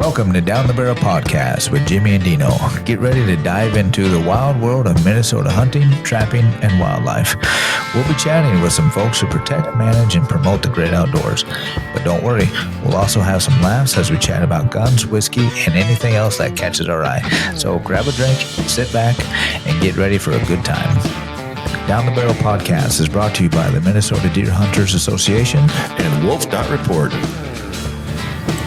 Welcome to Down the Barrel Podcast with Jimmy and Dino. Get ready to dive into the wild world of Minnesota hunting, trapping, and wildlife. We'll be chatting with some folks who protect, manage, and promote the great outdoors. But don't worry, we'll also have some laughs as we chat about guns, whiskey, and anything else that catches our eye. So grab a drink, sit back, and get ready for a good time. Down the Barrel Podcast is brought to you by the Minnesota Deer Hunters Association and Wolf.Report.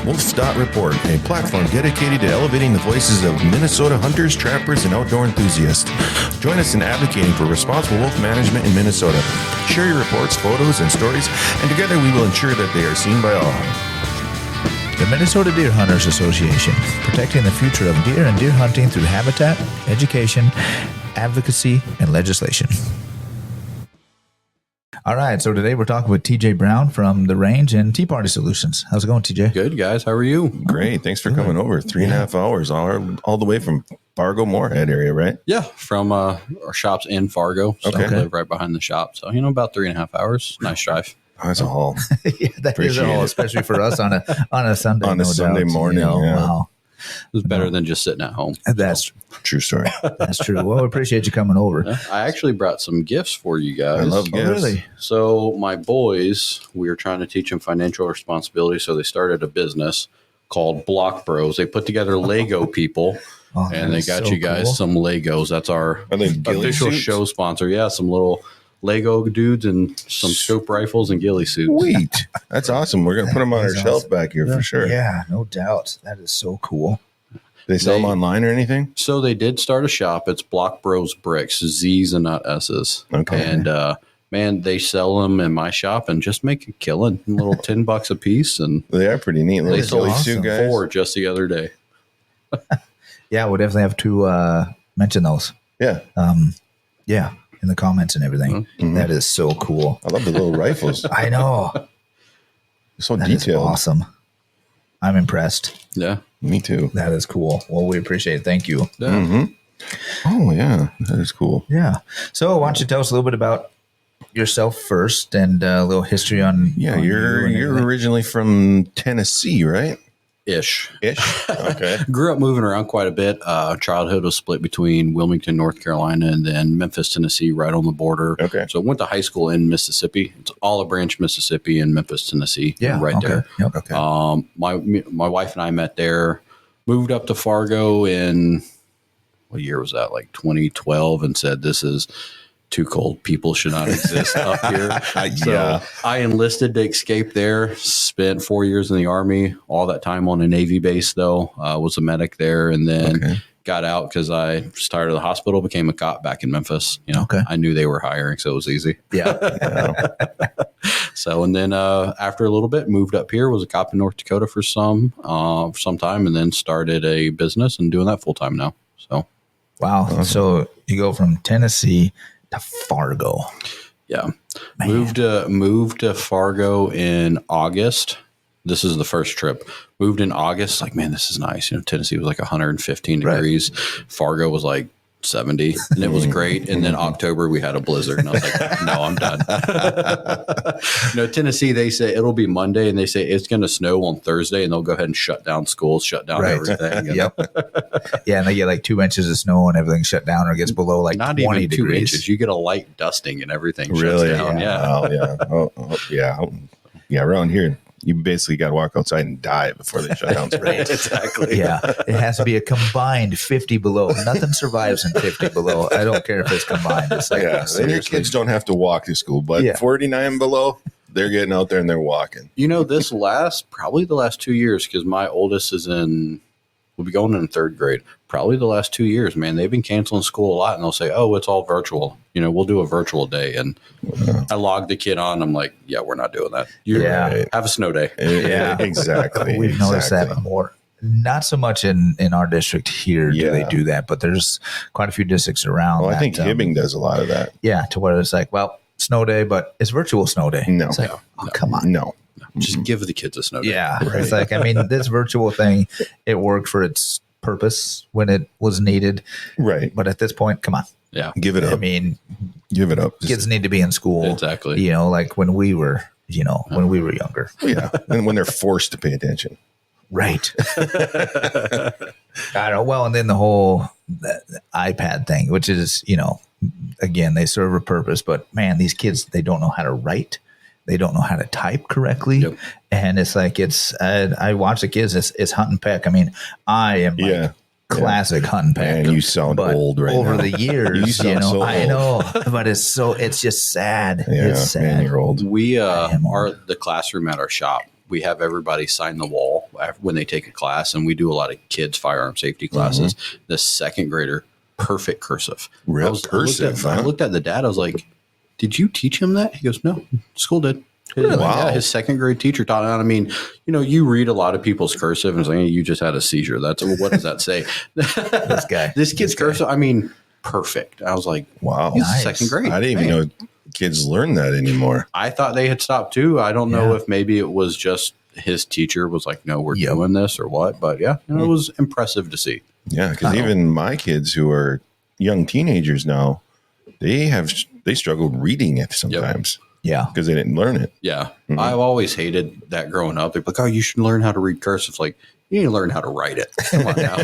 Wolf.Report, a platform dedicated to elevating the voices of Minnesota hunters, trappers, and outdoor enthusiasts. Join us in advocating for responsible wolf management in Minnesota. Share your reports, photos, and stories, and together we will ensure that they are seen by all. The Minnesota Deer Hunters Association, protecting the future of deer and deer hunting through habitat, education, advocacy, and legislation. All right, so today we're talking with TJ Brown from The Range and Tea Party Solutions. How's it going, TJ? Good, guys. How are you? Great. Thanks for coming over. 3.5 hours, all the way from Fargo, Moorhead area, right? Yeah, from our shop's in Fargo. So Okay. I live right behind the shop. So, about 3.5 hours. Nice drive. Oh, that's a haul. Yeah, that is Appreciate all, it. especially for us on a Sunday. On a Sunday morning, yeah. Wow. It was better than just sitting at home. That's True story. That's true. Well, we appreciate you coming over. I actually brought some gifts for you guys. I love Oh, gifts. really? So my boys, we were trying to teach them financial responsibility. So they started a business called Block Bros. They put together Lego people. Oh, And they that's got so you guys cool. some Legos. That's our Are they ghillie official suits? show sponsor. Yeah, some little Lego dudes and some scope rifles and ghillie suits. Sweet. That's awesome. We're going to put them on our That's shelf awesome. back here for sure. Yeah, no doubt. That is so cool. They sell them online or anything? So they did start a shop. It's Block Bros Bricks, Z's and not S's. Okay. And man, they sell them in my shop and just make a killing. A little $10 a piece, and They are pretty neat. they Little sold ghillie suit guys. 4 just the other day. Yeah, we'll definitely have to mention those. Yeah. Yeah, in the comments and everything. Mhm. That is so cool. I love the little rifles. I know. So That is detailed. awesome. I'm impressed. Yeah. Me too. That is cool. Well, we appreciate it. Thank you. Yeah. Mm-hmm. Oh, yeah. That is cool. Yeah. So why don't you tell us a little bit about yourself first and a little history on Yeah, on you you're and you're everything. originally from Tennessee, right? Ish. Ish. Okay. Grew up moving around quite a bit. Childhood was split between Wilmington, North Carolina, and then Memphis, Tennessee, right on the border. Okay. So I went to high school in Mississippi. It's Olive Branch, Mississippi, and Memphis, Tennessee. Yeah, right okay. there. Yep. Okay. My wife and I met there. Moved up to Fargo in what year was that? Like 2012, and said this is too cold. People should not exist up here. So Yeah. I enlisted to escape there. Spent 4 years in the Army. All that time on a Navy base, though. Was a medic there, and then Okay. got out because I started at the hospital. Became a cop back in Memphis. Okay. I knew they were hiring, so it was easy. Yeah. Yeah. So, and then after a little bit, moved up here. Was a cop in North Dakota for some time, and then started a business and doing that full time now. So, Wow. So you go from Tennessee to Fargo. yeah, Man. moved to Fargo in August. This is the first trip. Moved in August. Like, man, this is nice. Tennessee was like 115 Right. degrees. Fargo was like 70, and it was great. And then October we had a blizzard, and I was like, no, I'm done. Tennessee, they say it'll be Monday, and they say it's going to snow on Thursday, and they'll go ahead and shut down schools, shut down Right. everything. And Yep. Yeah, and they get like 2 inches of snow and everything shut down, or it gets below like not 20 even 2 degrees. inches. You get a light dusting, and everything Really? shuts down. Yeah. Oh, yeah. Oh, yeah. Yeah. Around here, you basically got to walk outside and die before they shut down. Right, exactly. Yeah, it has to be a combined 50 below. Nothing survives in 50 below. I don't care if it's combined. It's like, Yeah. Then your seriously. kids don't have to walk to school, but Yeah. 49 below, they're getting out there and they're walking. This probably the last 2 years, because my oldest will be going in 3rd grade. Probably the last 2 years, man, they've been canceling school a lot, and they'll say, oh, it's all virtual. We'll do a virtual day. And I logged the kid on. I'm like, yeah, we're not doing that. Yeah. Right. Have a snow day. Yeah. Exactly. We've noticed Exactly. that more. Not so much in our district here do they Yeah. do that, but there's quite a few districts around. Well, I that, think Hibbing does a lot of that. Yeah, to where it's like, well, snow day, but it's virtual snow day. No. It's like, oh, come on. No. Just give the kids a snow day. Yeah. It's like, I mean, this virtual thing, it worked for its purpose when it was needed. Right. But at this point, come on. Yeah. Give it I up. mean, Give it up. kids need to be in school. Exactly. Like when we were, when we were younger. Yeah. And when they're forced to pay attention. Right. I know. Well, and then the whole the iPad thing, which is, again, they serve a purpose, but man, these kids, they don't know how to write. They don't know how to type correctly. Yep. And it's like, I watch the kids, it's hunt and peck. I mean, I am like classic hunt and peck. Man, you sound old right over now. the years, You sound so I old. know, but it's just sad. Yeah, It's sad. man, you're old. We the classroom at our shop. We have everybody sign the wall when they take a class, and we do a lot of kids firearm safety classes. The second grader, perfect cursive. Real cursive, I huh? looked at the dad. I was like, "Did you teach him that?" He goes, "No, school did." Wow. Yeah, his second grade teacher taught it. I mean, you read a lot of people's cursive and it's like, hey, you just had a seizure. What does that say? This kid's cursive. I mean, perfect. I was like, Wow. he's Nice. second grade. I didn't even know kids learn that anymore. I thought they had stopped too. I don't know if maybe it was just his teacher was like, no, we're doing this or what. But yeah, it was impressive to see. Yeah, because even my kids who are young teenagers now, they struggled reading it sometimes. Yeah. Because they didn't learn it. Yeah. I've always hated that growing up. They're like, oh, you should learn how to read cursive. Like, you need to learn how to write it. Come on now.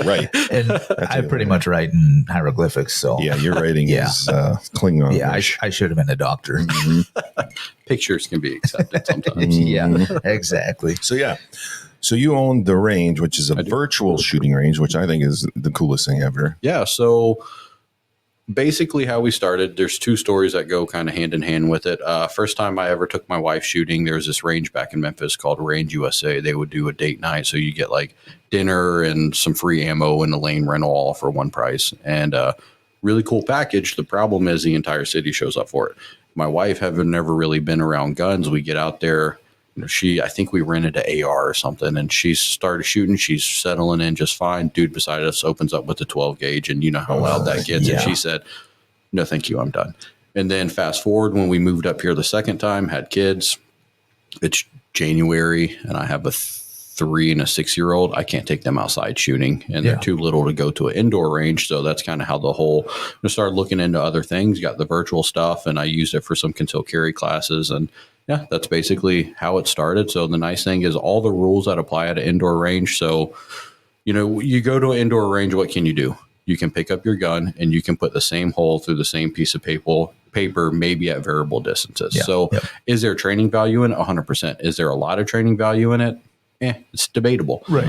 Right. And I pretty much write in hieroglyphics. So Yeah, your writing is Klingon. yeah, I should have been a doctor. Pictures can be accepted sometimes. Yeah, exactly. So yeah. So you own the range, which is a virtual shooting range, which I think is the coolest thing ever. Yeah. So basically how we started, there's two stories that go kind of hand in hand with it. First time I ever took my wife shooting, there's this range back in Memphis called Range USA. They would do a date night. So you get like dinner and some free ammo and a lane rental all for one price. And really cool package. The problem is the entire city shows up for it. My wife having never really been around guns. We get out there. I think we rented an AR or something, and she started shooting. She's settling in just fine. Dude beside us opens up with a 12 gauge, and you know how loud that gets. Yeah. And she said, no, thank you, I'm done. And then fast forward when we moved up here the second time, had kids. It's January, and I have a 3 and a 6-year-old. I can't take them outside shooting, and they're too little to go to an indoor range. So that's kind of how the whole, I started looking into other things, got the virtual stuff, and I used it for some concealed carry classes. And yeah, that's basically how it started. So the nice thing is all the rules that apply at an indoor range. So, you go to an indoor range, what can you do? You can pick up your gun and you can put the same hole through the same piece of paper, maybe at variable distances. Is there training value in it? 100%. Is there a lot of training value in it? It's debatable. Right.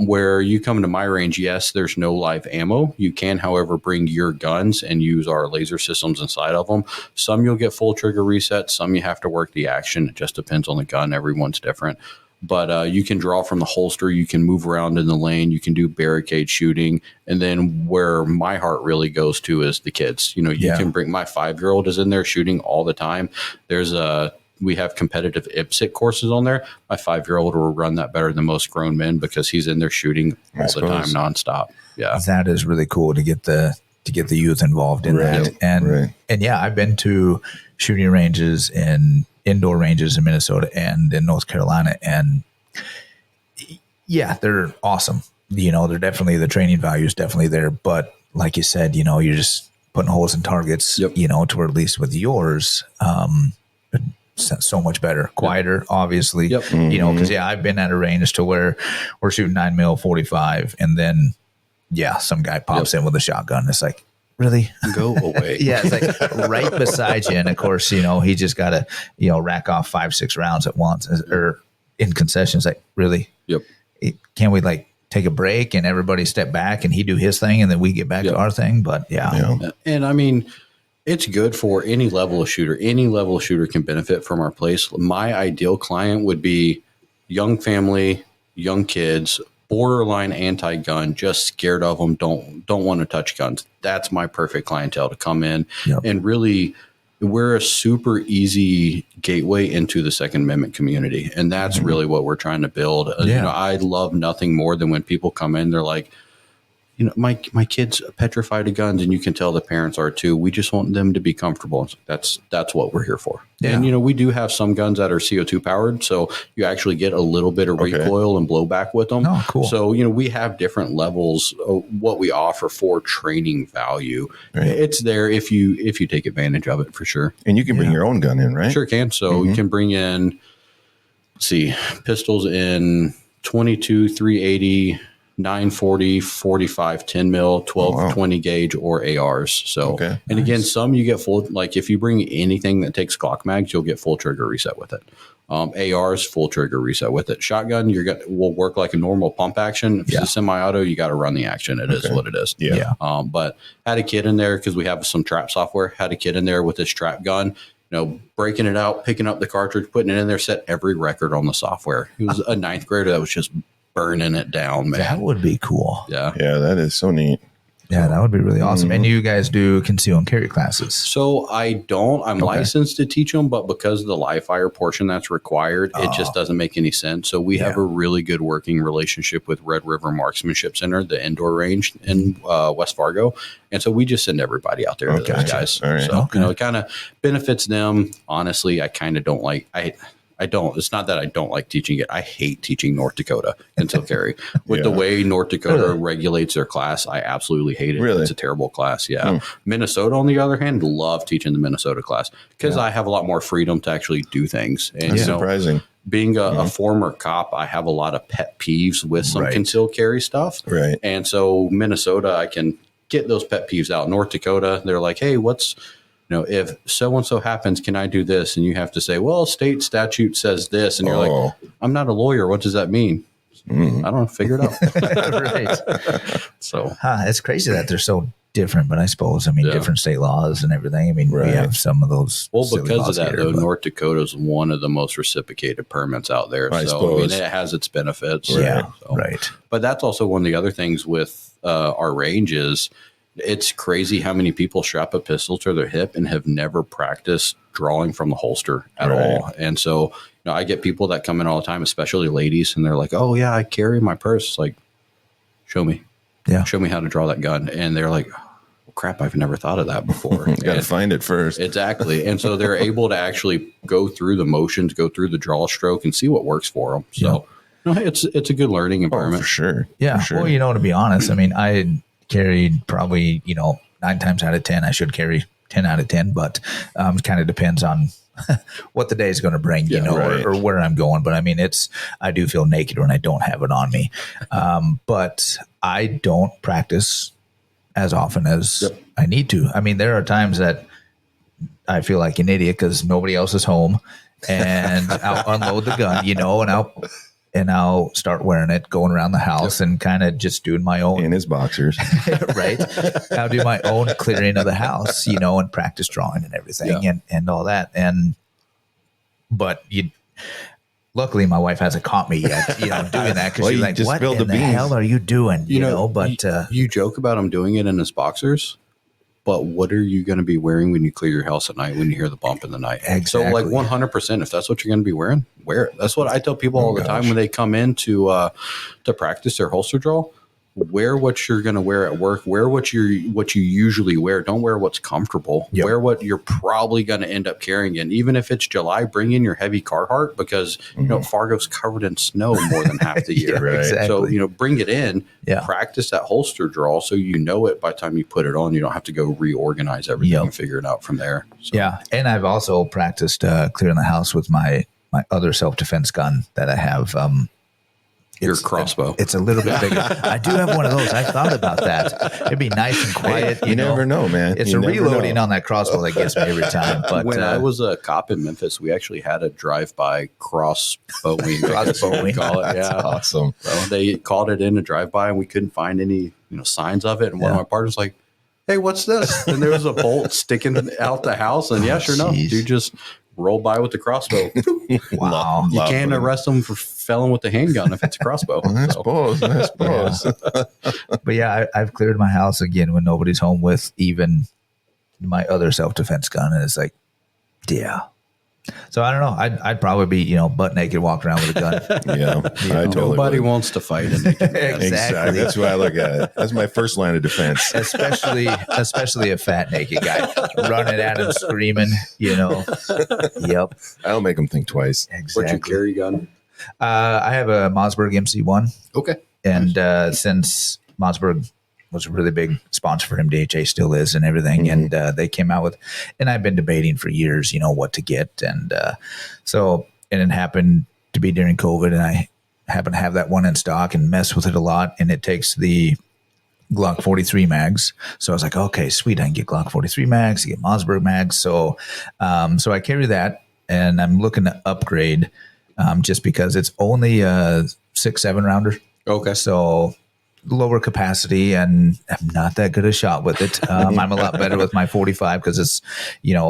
Where you come to my range, yes, there's no live ammo. You can, however, bring your guns and use our laser systems inside of them. Some you'll get full trigger resets. Some you have to work the action. It just depends on the gun. Everyone's different. But you can draw from the holster. You can move around in the lane. You can do barricade shooting. And then where my heart really goes to is the kids. You can bring, my 5-year-old is in there shooting all the time. We have competitive IPSC courses on there. My 5-year-old will run that better than most grown men because he's in there shooting all the time, nonstop. Yeah, that is really cool to get the youth involved in that. And yeah, I've been to shooting ranges in indoor ranges in Minnesota and in North Carolina, and yeah, they're awesome. They're definitely, the training value is definitely there. But like you said, you're just putting holes in targets. To where, at least with yours, so much better, quieter, obviously. Because I've been at a range to where we're shooting 9mm 45, and then some guy pops in with a shotgun. It's like, really? Go away. It's like right beside you, and of course, he just got to rack off 5-6 rounds at once, or in concessions. Like, really? Can't we take a break and everybody step back and he do his thing and then we get back to our thing? But and I mean, it's good for any level of shooter. Any level of shooter can benefit from our place. My ideal client would be young family, young kids, borderline anti-gun, just scared of them, don't want to touch guns. That's my perfect clientele to come in. And really, we're a super easy gateway into the Second Amendment community. And that's really what we're trying to build. I love nothing more than when people come in, they're like, my kid's petrified of guns, and you can tell the parents are too. We just want them to be comfortable. That's what we're here for. And, we do have some guns that are CO2 powered, so you actually get a little bit of recoil and blowback with them. Oh, cool. So, we have different levels of what we offer for training value. Right. It's there if you take advantage of it, for sure. And you can bring your own gun in, right? Sure can. So you can bring in, pistols in 22, 380, 940, 45, 10 mil, 12, 20 gauge, or ARs. So, and again, some you get full, like if you bring anything that takes Glock mags, you'll get full trigger reset with it. ARs, full trigger reset with it. Shotgun, will work like a normal pump action. If it's a semi-auto, you got to run the action. It is what it is. Yeah. But had a kid in there because we have some trap software. Had a kid in there with this trap gun. Breaking it out, picking up the cartridge, putting it in there, set every record on the software. He was a ninth grader that was just burning it down, man. That would be cool. Yeah. Yeah, that is so neat. Yeah, that would be really awesome. And you guys do conceal and carry classes? So I don't. I'm licensed to teach them, but because of the live fire portion that's required, it just doesn't make any sense. So we have a really good working relationship with Red River Marksmanship Center, the indoor range in West Fargo. And so we just send everybody out there to those guys. All right. So, it kind of benefits them. Honestly, I kind of don't like I don't. It's not that I don't like teaching it. I hate teaching North Dakota conceal carry. With the way North Dakota regulates their class, I absolutely hate it. Really? It's a terrible class. Yeah. Minnesota, on the other hand, love teaching the Minnesota class because I have a lot more freedom to actually do things. And That's surprising. Being a former cop, I have a lot of pet peeves with some concealed carry stuff. Right. And so Minnesota, I can get those pet peeves out. North Dakota, they're like, hey, if so-and-so happens, can I do this? And you have to say, well, state statute says this. And you're like, I'm not a lawyer. What does that mean? I don't know. Figure it out. Right. So it's crazy that they're so different, but I suppose, different state laws and everything. We have some of those. Well, because of that, North Dakota is one of the most reciprocated permits out there. I suppose. It has its benefits. Yeah. Right. But that's also one of the other things with our range is, it's crazy how many people strap a pistol to their hip and have never practiced drawing from the holster at all. And so, I get people that come in all the time, especially ladies, and they're like, oh, yeah, I carry my purse. Like, show me. Yeah. Show me how to draw that gun. And they're like, well, crap, I've never thought of that before. You got to find it first. Exactly. And so they're able to actually go through the motions, go through the draw stroke, and see what works for them. So, it's a good learning environment. For sure. Yeah. For sure. Well, to be honest, I carried probably 9 times out of 10 I should carry 10 out of 10, but kind of depends on what the day is going to bring, or where I'm going. But I do feel naked when I don't have it on me. But I don't practice as often as I need to. There are times that I feel like an idiot because nobody else is home, and I'll unload the gun, and I'll start wearing it, going around the house and kind of just doing my own. In his boxers. Right. I'll do my own clearing of the house, and practice drawing and everything and all that. But luckily my wife hasn't caught me yet, doing that. Cause she's like, what in the hell are you doing? You joke about him doing it in his boxers. But what are you going to be wearing when you clear your house at night when you hear the bump in the night? Exactly. So 100%, if that's what you're going to be wearing, wear it. That's what I tell people all the time when they come in to practice their holster draw. Wear what you're going to wear at work. Wear what you usually wear. Don't wear what's comfortable. Yep. Wear what you're probably going to end up carrying. And even if it's July, bring in your heavy Carhartt because Fargo's covered in snow more than half the year. Exactly. So bring it in. Practice that holster draw so it by the time you put it on. You don't have to go reorganize everything and figure it out from there. So. Yeah, and I've also practiced clearing the house with my other self-defense gun that I have. Your crossbow. It's a little bit bigger. I do have one of those. I thought about that. It'd be nice and quiet. You never know, man. It's a reloading on that crossbow that gets me every time. But when I was a cop in Memphis, we actually had a drive-by crossbowing. Call it. That's awesome. So they called it in a drive-by, and we couldn't find any signs of it. And one of my partners was like, hey, what's this? And there was a bolt sticking out the house. And sure enough, dude just rolled by with the crossbow. Wow. You can't arrest them for felling with the handgun if it's a crossbow. I suppose. But I've cleared my house again when nobody's home with even my other self-defense gun. And it's like, So I don't know. I'd probably be, butt naked, walking around with a gun. Nobody wants to fight a naked man. Exactly. That's what I look at it. That's my first line of defense. Especially a fat naked guy running at him, screaming. Yep. I'll make them think twice. Exactly. What's your carry gun? I have a Mossberg MC1. Okay. And since Mossberg was a really big sponsor for him, DHA still is, and everything. And they came out with, and I've been debating for years, what to get. And so, and it happened to be during COVID, and I happen to have that one in stock and mess with it a lot, and it takes the Glock 43 mags. So I was like, okay, sweet, I can get Glock 43 mags, I get Mossberg mags. So I carry that, and I'm looking to upgrade just because it's only a 6.7 rounder. Okay. So lower capacity, and I'm not that good a shot with it. I'm a lot better with my 45 because it's,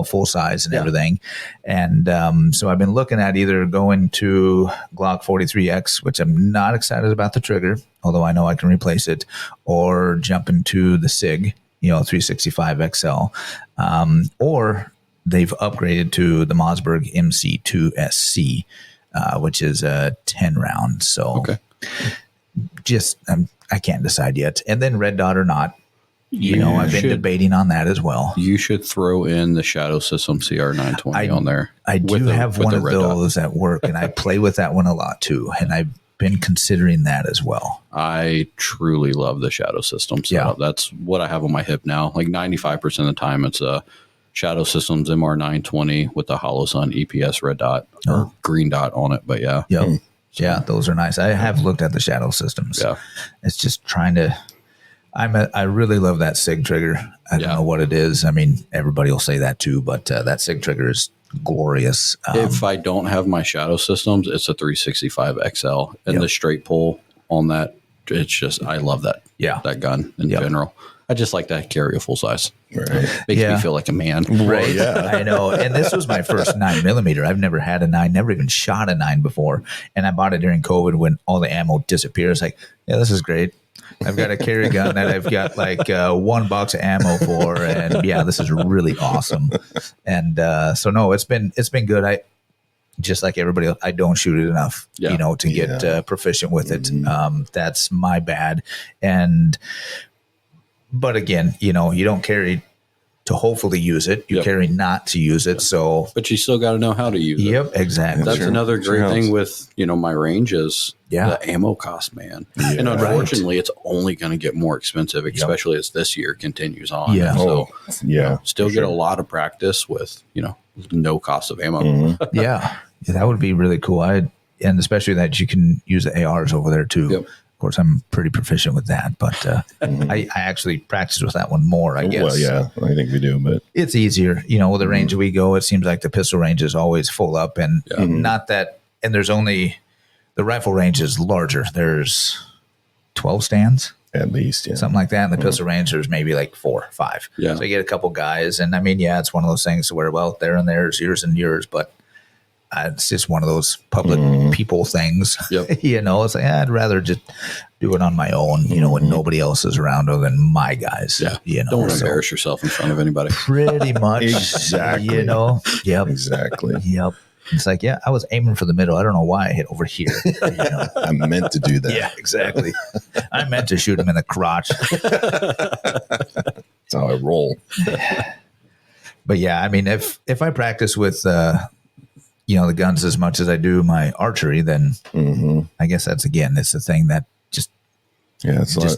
full size and everything. And so I've been looking at either going to Glock 43X, which I'm not excited about the trigger, although I know I can replace it, or jumping to the SIG, 365 XL, or they've upgraded to the Mossberg MC2 SC, which is a 10 round. So okay. Just I can't decide yet. And then red dot or not, I've been debating on that as well. You should throw in the Shadow System CR920 on there. I do have one of those at work, and I play with that one a lot too. And I've been considering that as well. I truly love the Shadow System. So that's what I have on my hip now. Like 95% of the time, it's a Shadow Systems MR920 with the Hollow Sun EPS red dot or green dot on it. But yeah. Yep. Yeah, those are nice. I have looked at the Shadow Systems. Yeah. It's just trying to I really love that SIG trigger. I don't know what it is. I mean, everybody will say that too, but that SIG trigger is glorious. If I don't have my Shadow Systems, it's a 365 XL, and the straight pull on that, it's just, I love that. Yeah. That gun in general. I just like to carry a full size. Right. Makes me feel like a man. Right. Yeah. I know. And this was my first 9mm. I've never had a 9, never even shot a 9 before. And I bought it during COVID when all the ammo disappears. Like, yeah, this is great. I've got a carry gun that I've got like 1 box of ammo for. And yeah, this is really awesome. And so no, it's been good. I just like everybody else, I don't shoot it enough, to get proficient with it. That's my bad. But again, you don't carry to hopefully use it. You carry not to use it. So, but you still got to know how to use it. Yep, exactly. That's another great thing with, my range is the ammo cost, man. Yeah. And unfortunately, it's only going to get more expensive, especially as this year continues on. Yeah. So, still get a lot of practice with, no cost of ammo. Yeah, that would be really cool. And especially that you can use the ARs over there too. Yep. Of course, I'm pretty proficient with that, but I actually practice with that one more, I guess. Well, yeah, I think we do, but it's easier. With the range we go, it seems like the pistol range is always full up, and not that. And there's only the rifle range is larger. There's 12 stands at least, something like that. And the pistol range, there's maybe like 4 or 5. Yeah. So you get a couple guys, and I mean, it's one of those things where there and there's years and years, but. It's just one of those public people things. Yep. It's like I'd rather just do it on my own, when nobody else is around other than my guys. Yeah. Don't embarrass yourself in front of anybody. Pretty much. Exactly. Yep. Exactly. Yep. It's like, I was aiming for the middle. I don't know why I hit over here. I meant to do that. Yeah, exactly. I meant to shoot him in the crotch. That's how I roll. But yeah, I mean, if I practice with, the guns as much as I do my archery, then I guess it's the thing that just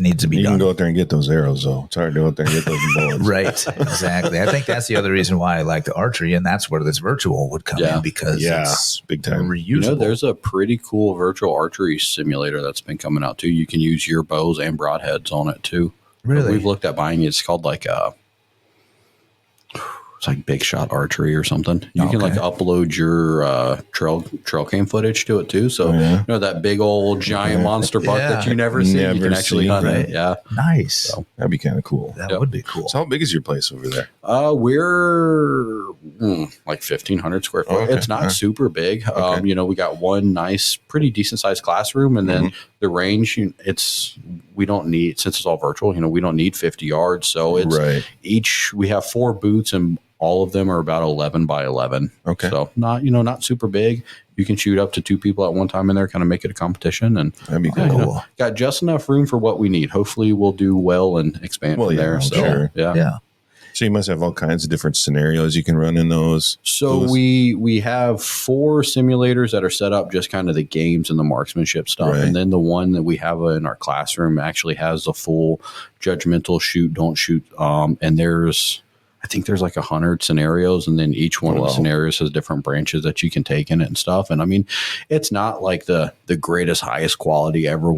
needs to be done. You can go out there and get those arrows, though. It's hard to go out there and get those bullets. Right, exactly. I think that's the other reason why I like the archery, and that's where this virtual would come in because it's big time reusable. There's a pretty cool virtual archery simulator that's been coming out too. You can use your bows and broadheads on it too. Really, we've looked at buying it. It's called it's like Big Shot Archery or something. You can upload your trail cam footage to it too. So that big old giant monster buck that you never see, you can actually hunt it. Yeah, nice. So that'd be kind of cool. That would be cool. So how big is your place over there? We're like 1,500 square foot. Okay. It's not super big. Okay. We got one nice, pretty decent sized classroom, and then the range. We don't need, since it's all virtual. We don't need 50 yards. So it's we have 4 booths and. All of them are about 11 by 11. Okay. So not super big. You can shoot up to 2 people at one time in there, kind of make it a competition. And that'd be cool. Got just enough room for what we need. Hopefully we'll do well and expand from there. So, sure. Yeah. So you must have all kinds of different scenarios you can run in those. So we have 4 simulators that are set up just kind of the games and the marksmanship stuff. Right. And then the one that we have in our classroom actually has the full judgmental shoot, don't shoot. And I think there's like 100 scenarios, and then each one of the scenarios has different branches that you can take in it and stuff. And I mean, it's not like the the greatest, highest quality ever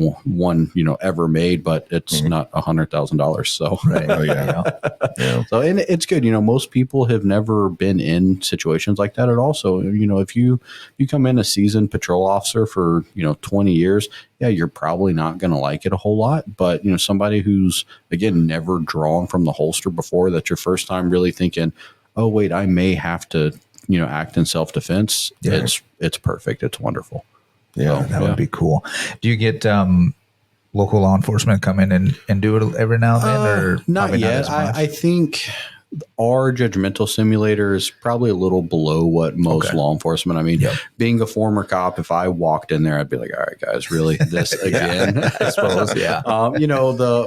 ever made, but it's not $100,000. So, Right. Oh, yeah. Yeah. so, and it's good. Most people have never been in situations like that at all. So, if you come in a seasoned patrol officer for, 20 years, yeah, you're probably not going to like it a whole lot. But, somebody who's, again, never drawn from the holster before, that's your first time really thinking, oh, wait, I may have to, act in self-defense. Yeah. It's perfect. It's wonderful. Yeah. That would be cool. Do you get local law enforcement come in and do it every now and then, or not probably yet? as much? I think our judgmental simulator is probably a little below what most law enforcement. I mean, being a former cop, if I walked in there, I'd be like, all right, guys, really this again? I suppose, yeah.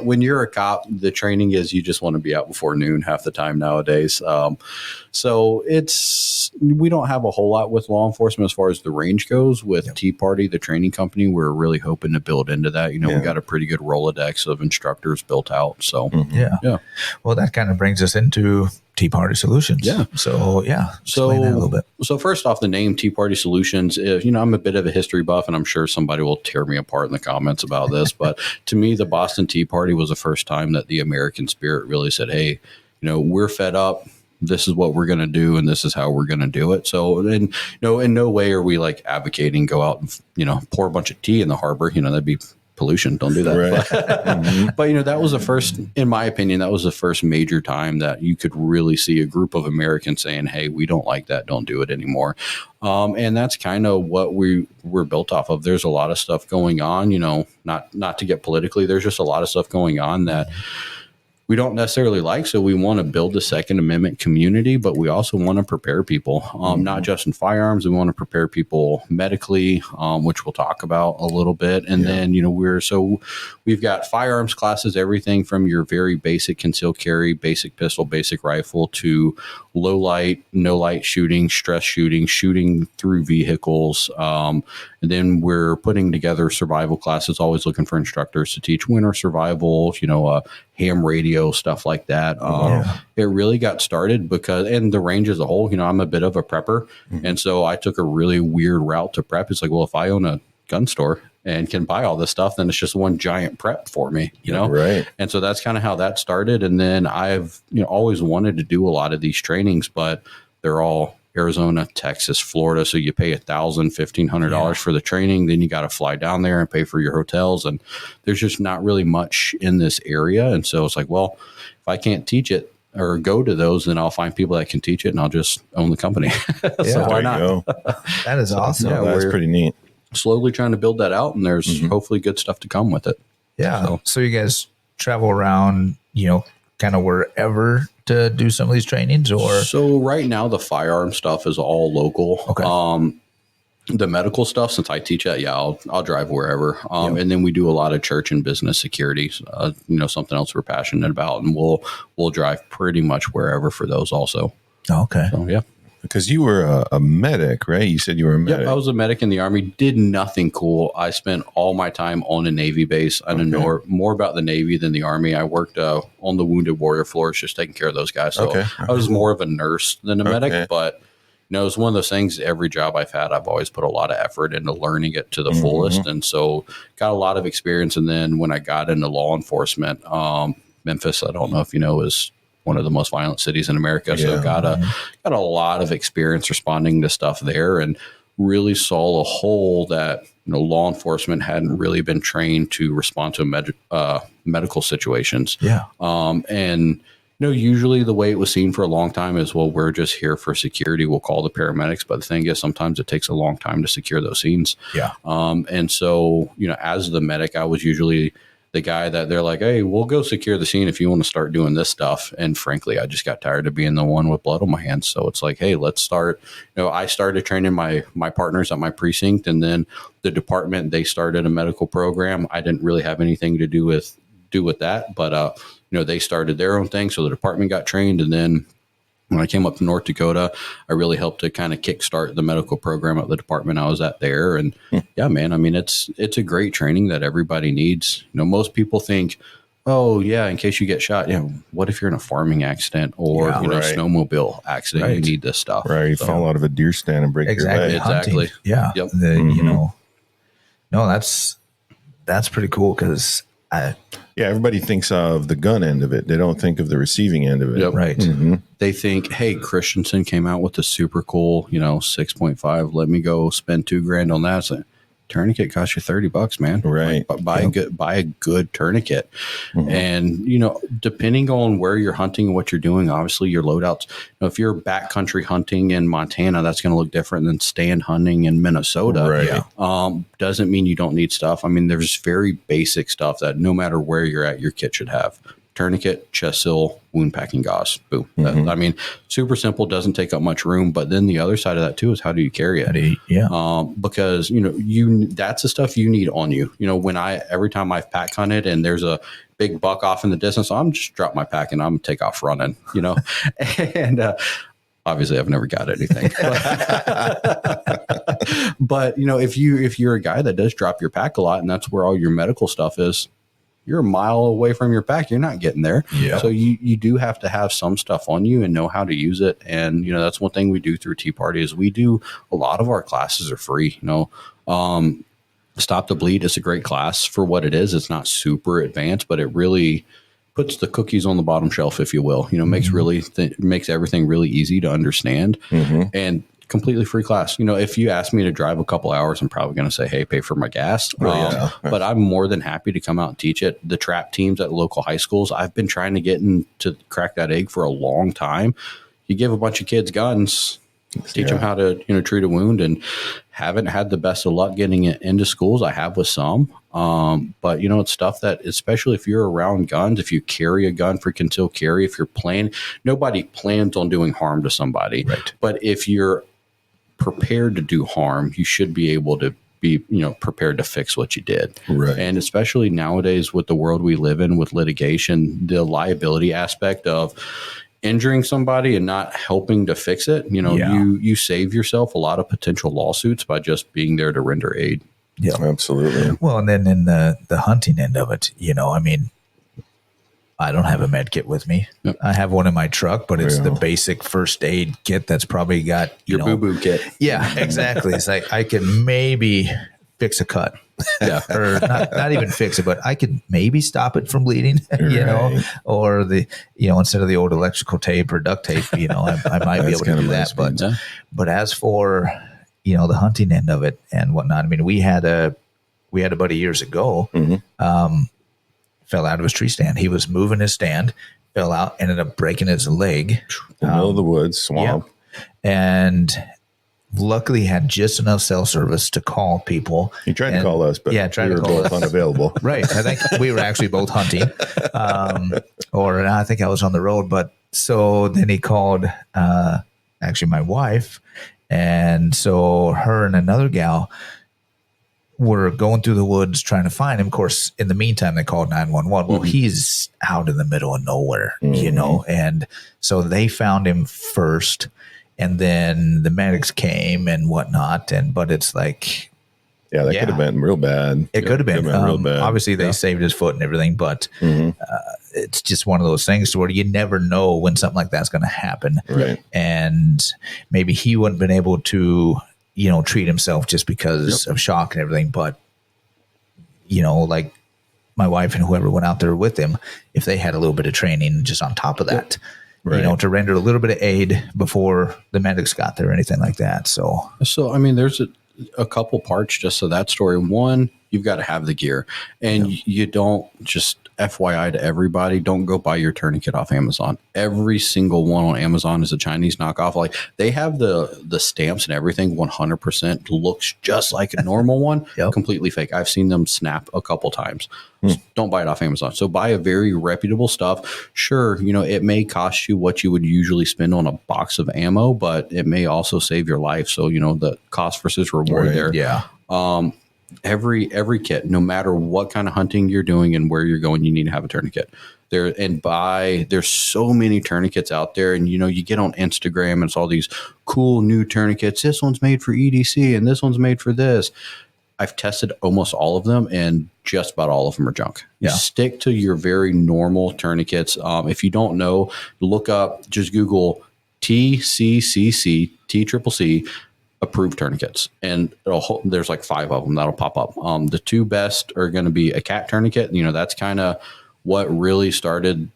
When you're a cop, the training is you just want to be out before noon half the time nowadays. So we don't have a whole lot with law enforcement as far as the range goes. With Tea Party, the training company, we're really hoping to build into that. We got a pretty good Rolodex of instructors built out. So Yeah. Well, that kind of brings us into Tea Party Solutions. Yeah. So, explain that a little bit. So first off, the name Tea Party Solutions, I'm a bit of a history buff, and I'm sure somebody will tear me apart in the comments about this. But to me, the Boston Tea Party was the first time that the American spirit really said, hey, we're fed up. This is what we're going to do, and this is how we're going to do it. So, in no way are we like advocating go out and, pour a bunch of tea in the harbor. That'd be pollution. Don't do that. Right. But that was the first, in my opinion, that was the first major time that you could really see a group of Americans saying, hey, we don't like that. Don't do it anymore. And that's kind of what we're built off of. There's a lot of stuff going on, not to get politically. There's just a lot of stuff going on that we don't necessarily like. So we want to build the Second Amendment community, but we also want to prepare people, not just in firearms. We want to prepare people medically, which we'll talk about a little bit. And then, we've got firearms classes, everything from your very basic concealed carry, basic pistol, basic rifle, to low light, no light shooting, stress shooting through vehicles. And then we're putting together survival classes, always looking for instructors to teach winter survival, ham radio, stuff like that. It really got started because, and the range as a whole, I'm a bit of a prepper. And so I took a really weird route to prep. It's like, well, if I own a gun store and can buy all this stuff, then it's just one giant prep for me, Right. And so that's kind of how that started. And then I've, always wanted to do a lot of these trainings, but they're all Arizona, Texas, Florida. So you pay $1,000, $1,500 for the training. Then you got to fly down there and pay for your hotels. And there's just not really much in this area. And so it's like, well, if I can't teach it or go to those, then I'll find people that can teach it and I'll just own the company. So why not? That is awesome. Yeah, that's pretty neat. Slowly trying to build that out, and there's hopefully good stuff to come with it. Yeah. So you guys travel around, kind of wherever to do some of these trainings, or? So right now the firearm stuff is all local. Okay. The medical stuff, since I teach that, I'll drive wherever. And then we do a lot of church and business security, something else we're passionate about, and we'll drive pretty much wherever for those also. Okay. So, yeah. Because you were a medic, right? You said you were a medic. Yep, I was a medic in the Army. Did nothing cool. I spent all my time on a Navy base. I know more about the Navy than the Army. I worked on the Wounded Warrior floors, just taking care of those guys. So I was more of a nurse than a medic, but it's one of those things. Every job I've had, I've always put a lot of effort into learning it to the fullest, and so got a lot of experience. And then when I got into law enforcement, Memphis, I don't know if you know, is one of the most violent cities in America. So got a lot of experience responding to stuff there, and really saw a hole that law enforcement hadn't really been trained to respond to medical situations. Yeah. And usually the way it was seen for a long time is, well, we're just here for security. We'll call the paramedics. But the thing is, sometimes it takes a long time to secure those scenes. Yeah. And so, as the medic, I was usually the guy that they're like, hey, we'll go secure the scene if you want to start doing this stuff. And frankly, I just got tired of being the one with blood on my hands. So it's like, hey, let's start. I started training my partners at my precinct, and then the department, they started a medical program. I didn't really have anything to do with that, but they started their own thing. So the department got trained, and then when I came up to North Dakota, I really helped to kind of kickstart the medical program at the department I was at there. And yeah, man, I mean, it's a great training that everybody needs. Most people think, oh yeah, in case you get shot, what if you're in a farming accident or snowmobile accident? You need this stuff. Right. You fall out of a deer stand and break your leg. Exactly. Yeah. Yep. No, that's pretty cool because everybody thinks of the gun end of it. They don't think of the receiving end of it. Yep. right. They think, hey, Christensen came out with a super cool, 6.5. Let me go spend $2,000 on that. So, tourniquet costs you $30, man. Right. Like, buy a good tourniquet. And, depending on where you're hunting and what you're doing, obviously your loadouts, if you're backcountry hunting in Montana, that's going to look different than stand hunting in Minnesota. Right. Doesn't mean you don't need stuff. I mean, there's very basic stuff that no matter where you're at, your kit should have. Tourniquet, chest seal, wound packing gauze. Boom. I mean, super simple, doesn't take up much room. But then the other side of that too is how do you carry it? Because that's the stuff you need on you. When every time I've pack hunted and there's a big buck off in the distance, I'm just drop my pack and I'm take off running. And obviously I've never got anything. But if you're a guy that does drop your pack a lot and that's where all your medical stuff is, you're a mile away from your pack. You're not getting there. Yeah. So you do have to have some stuff on you and know how to use it. And, that's one thing we do through Tea Party is we do a lot of our classes are free. Stop the Bleed is a great class for what it is. It's not super advanced, but it really puts the cookies on the bottom shelf, if you will, makes everything really easy to understand and completely free class. If you ask me to drive a couple hours, I'm probably going to say, hey, pay for my gas. But I'm more than happy to come out and teach it. The trap teams at local high schools, I've been trying to get to crack that egg for a long time. You give a bunch of kids guns, teach them how to, treat a wound, and haven't had the best of luck getting it into schools. I have with some. But it's stuff that, especially if you're around guns, if you carry a gun for concealed carry, if you're nobody plans on doing harm to somebody. Right. But if you're prepared to do harm, you should be able to be prepared to fix what you did. Right. And especially nowadays with the world we live in with litigation, the liability aspect of injuring somebody and not helping to fix it, you save yourself a lot of potential lawsuits by just being there to render aid. Yeah, absolutely. Well, and then in the hunting end of it, I don't have a med kit with me. Yep. I have one in my truck, but it's the basic first aid kit that's probably got your boo-boo kit. Yeah, exactly. It's like I can maybe fix a cut. Yeah. Or not even fix it, but I could maybe stop it from bleeding, or instead of the old electrical tape or duct tape, I might be able to do that. But as for, the hunting end of it and whatnot, I mean, we had a buddy years ago, fell out of his tree stand. He was moving his stand, fell out, ended up breaking his leg. In the middle of the woods, swamp. Yeah. And luckily had just enough cell service to call people. He tried to call us, but we were both unavailable. Right. I think we were actually both hunting. Or I think I was on the road. But so then he called actually my wife. And so her and another gal were going through the woods trying to find him. Of course, in the meantime, they called 911. Well, he's out in the middle of nowhere, and so they found him first, and then the medics came and whatnot. But it's like, that could have been real bad. It could have been real bad. Obviously, they saved his foot and everything, but it's just one of those things where you never know when something like that's going to happen. Right. And maybe he wouldn't have been able to treat himself just because of shock and everything. But, like my wife and whoever went out there with him, if they had a little bit of training just on top of that, to render a little bit of aid before the medics got there or anything like that. So I mean, there's a couple parts just to that story. One, you've got to have the gear, and you don't just FYI to everybody, don't go buy your tourniquet off Amazon. Every single one on Amazon is a Chinese knockoff. Like they have the stamps and everything 100% looks just like a normal one, completely fake. I've seen them snap a couple times. Don't buy it off Amazon. So buy a very reputable stuff. Sure, it may cost you what you would usually spend on a box of ammo, but it may also save your life. So, the cost versus reward there. Yeah. Every kit, no matter what kind of hunting you're doing and where you're going, you need to have a tourniquet. There's so many tourniquets out there, and you get on Instagram and it's all these cool new tourniquets. This one's made for EDC and this one's made for this. I've tested almost all of them, and just about all of them are junk. Yeah. Stick to your very normal tourniquets. If you don't know, look up, just Google TCCC, TCCC, approved tourniquets, and there's like 5 of them that'll pop up. The 2 best are going to be a cat tourniquet. That's kind of what really started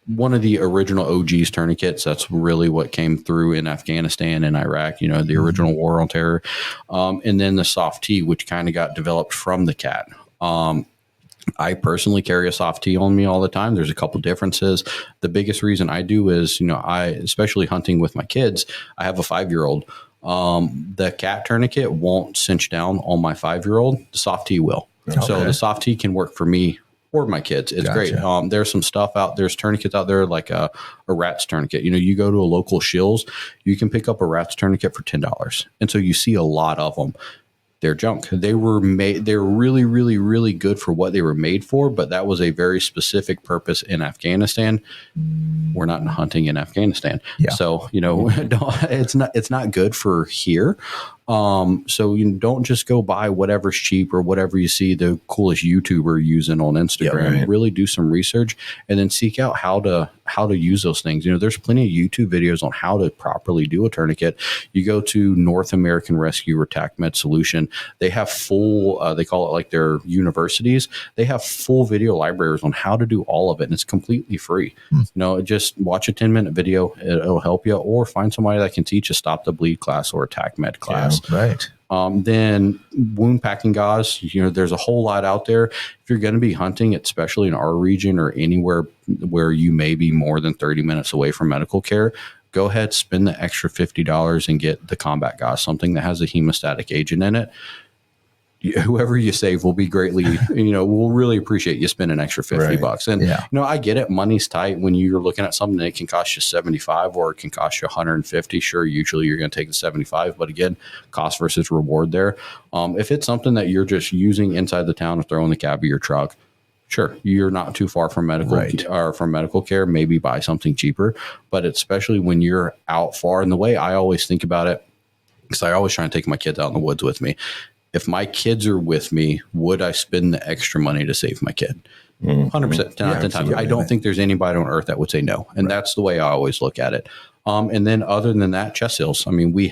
one of the original OGs tourniquets. That's really what came through in Afghanistan and Iraq, the original war on terror. And then the soft T, which kind of got developed from the cat. I personally carry a soft T on me all the time. There's a couple differences. The biggest reason I do is, especially hunting with my kids, I have a 5-year-old. The cat tourniquet won't cinch down on my 5-year-old. The soft T will. Okay. So the soft T can work for me or my kids. It's great. There's some stuff out there's tourniquets out there like a rat's tourniquet. You go to a local Shills, you can pick up a rat's tourniquet for $10. And so you see a lot of them. They're junk. They're really, really, really good for what they were made for, but that was a very specific purpose in Afghanistan. We're not hunting in Afghanistan. Yeah. So, it's not good for here. So you don't just go buy whatever's cheap or whatever you see the coolest YouTuber using on Instagram. Yeah, right. Really do some research and then seek out how to use those things. There's plenty of YouTube videos on how to properly do a tourniquet. You go to North American Rescue or TACMed Solution. They have full, they call it like their universities. They have full video libraries on how to do all of it. And it's completely free. Just watch a 10-minute video. It'll help you, or find somebody that can teach a Stop the Bleed class or a TACMed class. Yeah, right. Then wound packing gauze, there's a whole lot out there. If you're going to be hunting, especially in our region or anywhere where you may be more than 30 minutes away from medical care, go ahead, spend the extra $50 and get the combat gauze, something that has a hemostatic agent in it. Whoever you save will be greatly, we'll really appreciate you spending an extra $50. And, I get it. Money's tight when you're looking at something that can cost you $75 or it can cost you $150. Sure. Usually you're going to take the $75, but again, cost versus reward there. If it's something that you're just using inside the town or throw in the cab of your truck, sure, you're not too far from medical care. Maybe buy something cheaper, but especially when you're out far. And the way I always think about it, because I always try and take my kids out in the woods with me. If my kids are with me, would I spend the extra money to save my kid? 100%. 10 out of 10 times. I don't think there's anybody on earth that would say no. And that's the way I always look at it. And then other than that, chest seals. I mean, you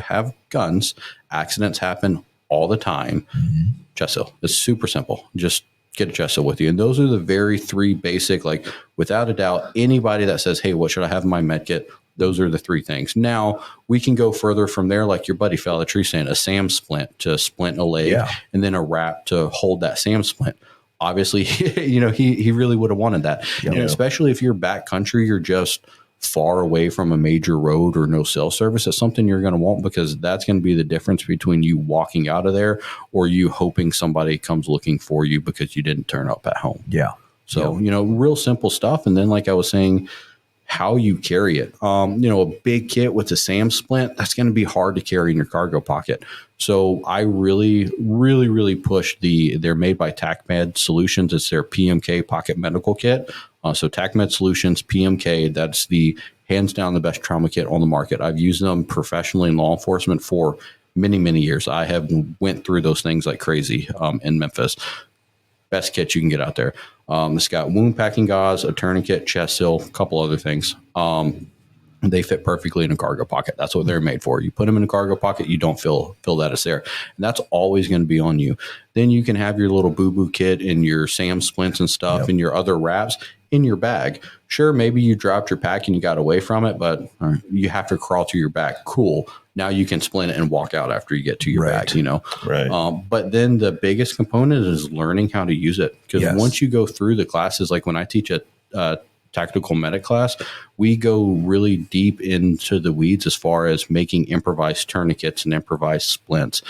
have guns. Accidents happen all the time. Chest seal. It's super simple. Just get a chest seal with you. And those are the very 3 basic, like without a doubt, anybody that says, hey, what should I have in my med kit? Those are the 3 things. Now we can go further from there. Like your buddy fell out of the tree saying a SAM splint to splint a leg and then a wrap to hold that SAM splint. Obviously, he really would have wanted that. And especially if you're backcountry, you're just far away from a major road or no cell service. It's something you're going to want because that's going to be the difference between you walking out of there or you hoping somebody comes looking for you because you didn't turn up at home. Yeah. So, real simple stuff. And then like I was saying, how you carry it. A big kit with a SAM splint, that's going to be hard to carry in your cargo pocket. So I really, really, really push they're made by TACMed Solutions. It's their PMK pocket medical kit. So TACMed Solutions, PMK, that's the hands down the best trauma kit on the market. I've used them professionally in law enforcement for many, many years. I have went through those things like crazy in Memphis. Best kit you can get out there. It's got wound packing gauze, a tourniquet, chest seal, a couple other things. They fit perfectly in a cargo pocket. That's what they're made for. You put them in a cargo pocket, you don't feel that it's there. And that's always going to be on you. Then you can have your little boo-boo kit and your SAM splints and stuff and your other wraps in your bag. Sure, maybe you dropped your pack and you got away from it, but you have to crawl to your bag. Cool. Now you can splint it and walk out after you get to your bag, Right. But then the biggest component is learning how to use it. Because once you go through the classes, like when I teach a tactical medic class, we go really deep into the weeds as far as making improvised tourniquets and improvised splints.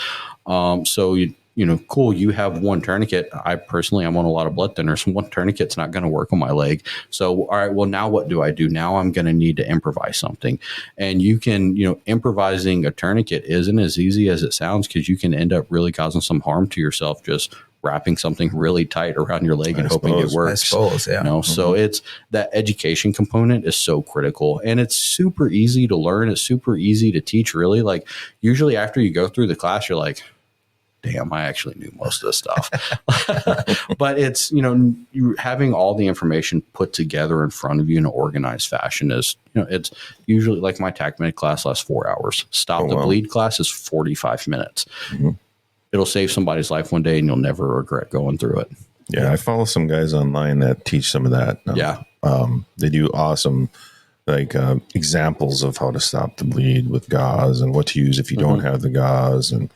Cool, you have one tourniquet. I'm on a lot of blood thinners. One tourniquet's not going to work on my leg. So, all right, well, now what do I do? Now I'm going to need to improvise something. And you can, improvising a tourniquet isn't as easy as it sounds because you can end up really causing some harm to yourself just wrapping something really tight around your leg and hoping it works. So it's that education component is so critical and it's super easy to learn. It's super easy to teach, really. Like usually after you go through the class, you're like, damn, I actually knew most of this stuff. But it's, you having all the information put together in front of you in an organized fashion is, it's usually like my TAC med class lasts 4 hours. Stop the bleed class is 45 minutes. Mm-hmm. It'll save somebody's life one day and you'll never regret going through it. Yeah. I follow some guys online that teach some of that. They do awesome examples of how to stop the bleed with gauze and what to use if you don't have the gauze. And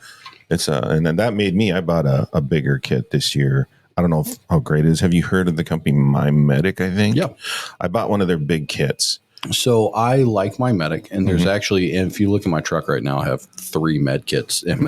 it's and then that made me, I bought a bigger kit this year. I don't know how great it is. Have you heard of the company My Medic, I think? Yep. I bought one of their big kits. So I like my medic, and there's actually, and if you look at my truck right now, I have 3 med kits in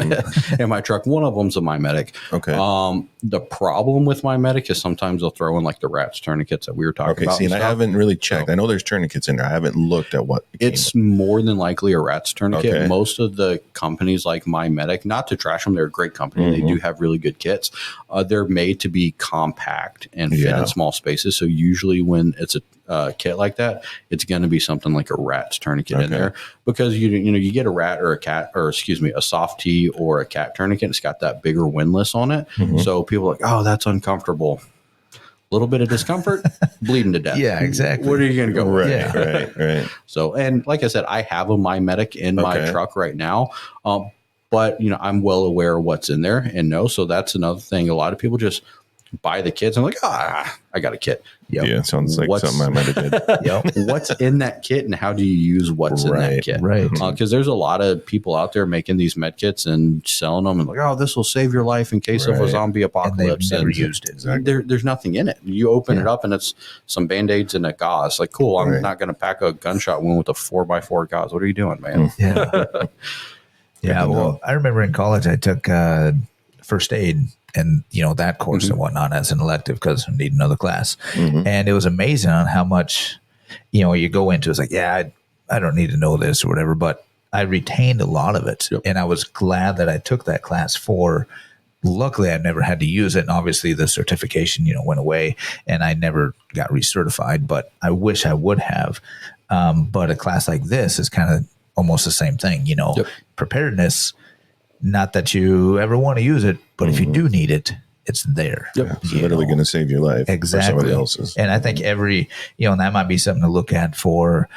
my truck. One of them's a my medic. Okay. The problem with my medic is sometimes they'll throw in like the rats tourniquets that we were talking about. See, and I haven't really checked. I know there's tourniquets in there. I haven't looked at what it's more than likely a rats tourniquet. Okay. Most of the companies like my medic, not to trash them, they're a great company. They do have really good kits. They're made to be compact and fit in small spaces. So usually when it's a kit like that, it's going to be something like a rat's tourniquet in there, because you get a rat or a cat, or a soft T or a cat tourniquet. It's got that bigger windlass on it. So people are like, oh, that's uncomfortable. A little bit of discomfort, bleeding to death. Yeah, exactly. What are you going to go with? Right. So, and like I said, I have a My Medic in my truck right now. But I'm well aware of what's in there and know. So that's another thing. A lot of people just buy the kits and like, I got a kit. Yep. Yeah, sounds like something I might have did. What's in that kit and how do you use what's in that kit? Right. Because there's a lot of people out there making these med kits and selling them and like, oh, this will save your life in case of a zombie apocalypse. And they've never used it. Exactly. There's nothing in it. You open it up and it's some Band-Aids and a gauze. Like, cool, I'm not going to pack a gunshot wound with a 4x4 gauze. What are you doing, man? Yeah. Well, I remember in college I took first aid and that course and whatnot as an elective because I need another class. And it was amazing on how much, you go into. It's like, I don't need to know this or whatever, but I retained a lot of it. And I was glad that I took that class luckily I never had to use it. And obviously the certification, went away and I never got recertified, but I wish I would have. But a class like this is kind of almost the same thing, preparedness. Not that you ever want to use it, but if you do need it, it's there. It's literally going to save your life. Exactly. For somebody else's. And I think and that might be something to look at for,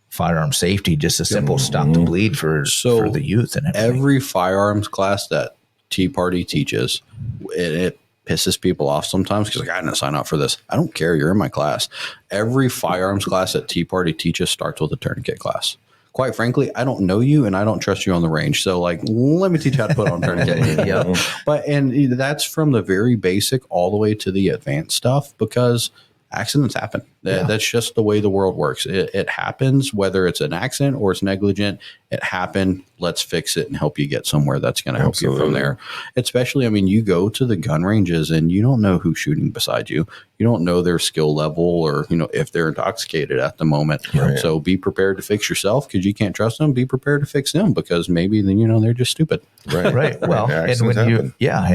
firearm safety, just a simple stop the bleed for the youth and everything. Every firearms class that Tea Party teaches, it pisses people off sometimes because I didn't sign up for this. I don't care. You're in my class. Every firearms class that Tea Party teaches starts with a tourniquet class. Quite frankly, I don't know you and I don't trust you on the range. So let me teach you how to put on tourniquet. But that's from the very basic all the way to the advanced stuff because accidents happen. That's just the way the world works. It happens, whether it's an accident or it's negligent. It happened. Let's fix it and help you get somewhere that's going to help you from there. Especially, you go to the gun ranges and you don't know who's shooting beside you. You don't know their skill level or, if they're intoxicated at the moment. Right. So be prepared to fix yourself because you can't trust them. Be prepared to fix them because maybe they're just stupid. Right. Well, and when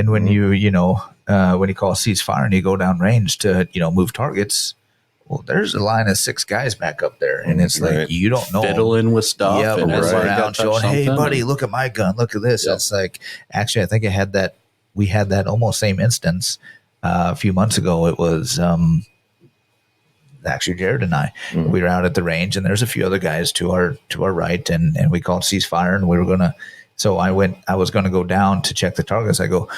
when you call ceasefire and you go down range to, move targets, well, there's a line of 6 guys back up there. And it's like, you don't know. Fiddling with stuff. Yeah, and around showing, hey, buddy, look at my gun. Look at this. It's like, actually, I think we had that almost same instance a few months ago. It was actually Jared and I. We were out at the range and there's a few other guys to our right. And we called ceasefire and we were going to, so I was going to go down to check the targets. I go,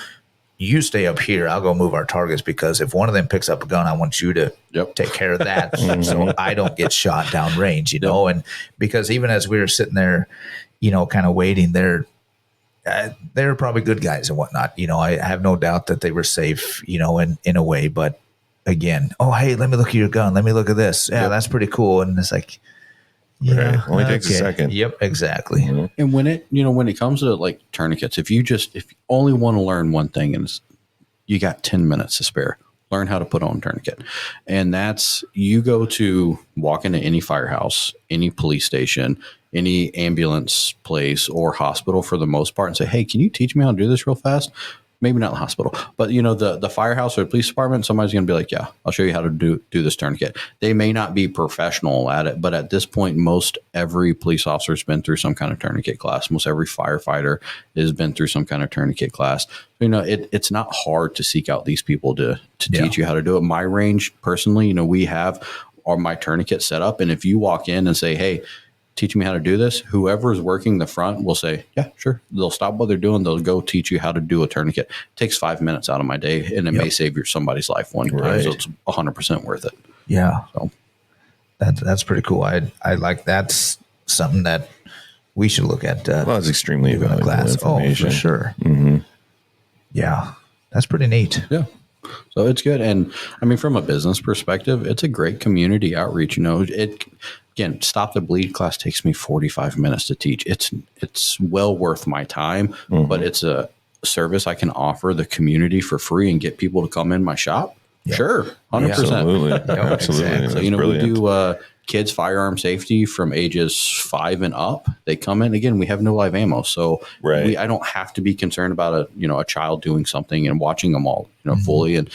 you stay up here. I'll go move our targets because if one of them picks up a gun, I want you to take care of that so I don't get shot down range, And because even as we were sitting there, kind of waiting, they're probably good guys and whatnot. I have no doubt that they were safe, in a way. But again, oh, hey, let me look at your gun. Let me look at this. Yeah, that's pretty cool. And it's like, only takes a second. Yep, exactly. And when it comes to tourniquets, if you only want to learn one thing and you got 10 minutes to spare, learn how to put on a tourniquet. And that's, you go to walk into any firehouse, any police station, any ambulance place or hospital for the most part and say, hey, can you teach me how to do this real fast? maybe not the hospital, but the firehouse or the police department, somebody's going to be like, yeah, I'll show you how to do this tourniquet. They may not be professional at it, but at this point, most every police officer has been through some kind of tourniquet class. Most every firefighter has been through some kind of tourniquet class. It's not hard to seek out these people to teach you how to do it. My range personally, we have my tourniquet set up. And if you walk in and say, hey, teach me how to do this, whoever is working the front will say, yeah, sure. They'll stop what they're doing. They'll go teach you how to do a tourniquet. It takes 5 minutes out of my day, and it may save somebody's life one time. So it's 100% worth it. Yeah. So that's pretty cool. I like, that's something that we should look at. Well, it's extremely valuable information. Oh, for sure. Mm-hmm. Yeah. That's pretty neat. Yeah. So it's good. And I mean, from a business perspective, it's a great community outreach. Again, Stop the Bleed class takes me 45 minutes to teach. It's well worth my time, but it's a service I can offer the community for free and get people to come in my shop. Yep. Sure. 100%. Absolutely. Absolutely. So, we do kids firearm safety from ages 5 and up. They come in. Again, we have no live ammo. So I don't have to be concerned about a child doing something and watching them all, fully. And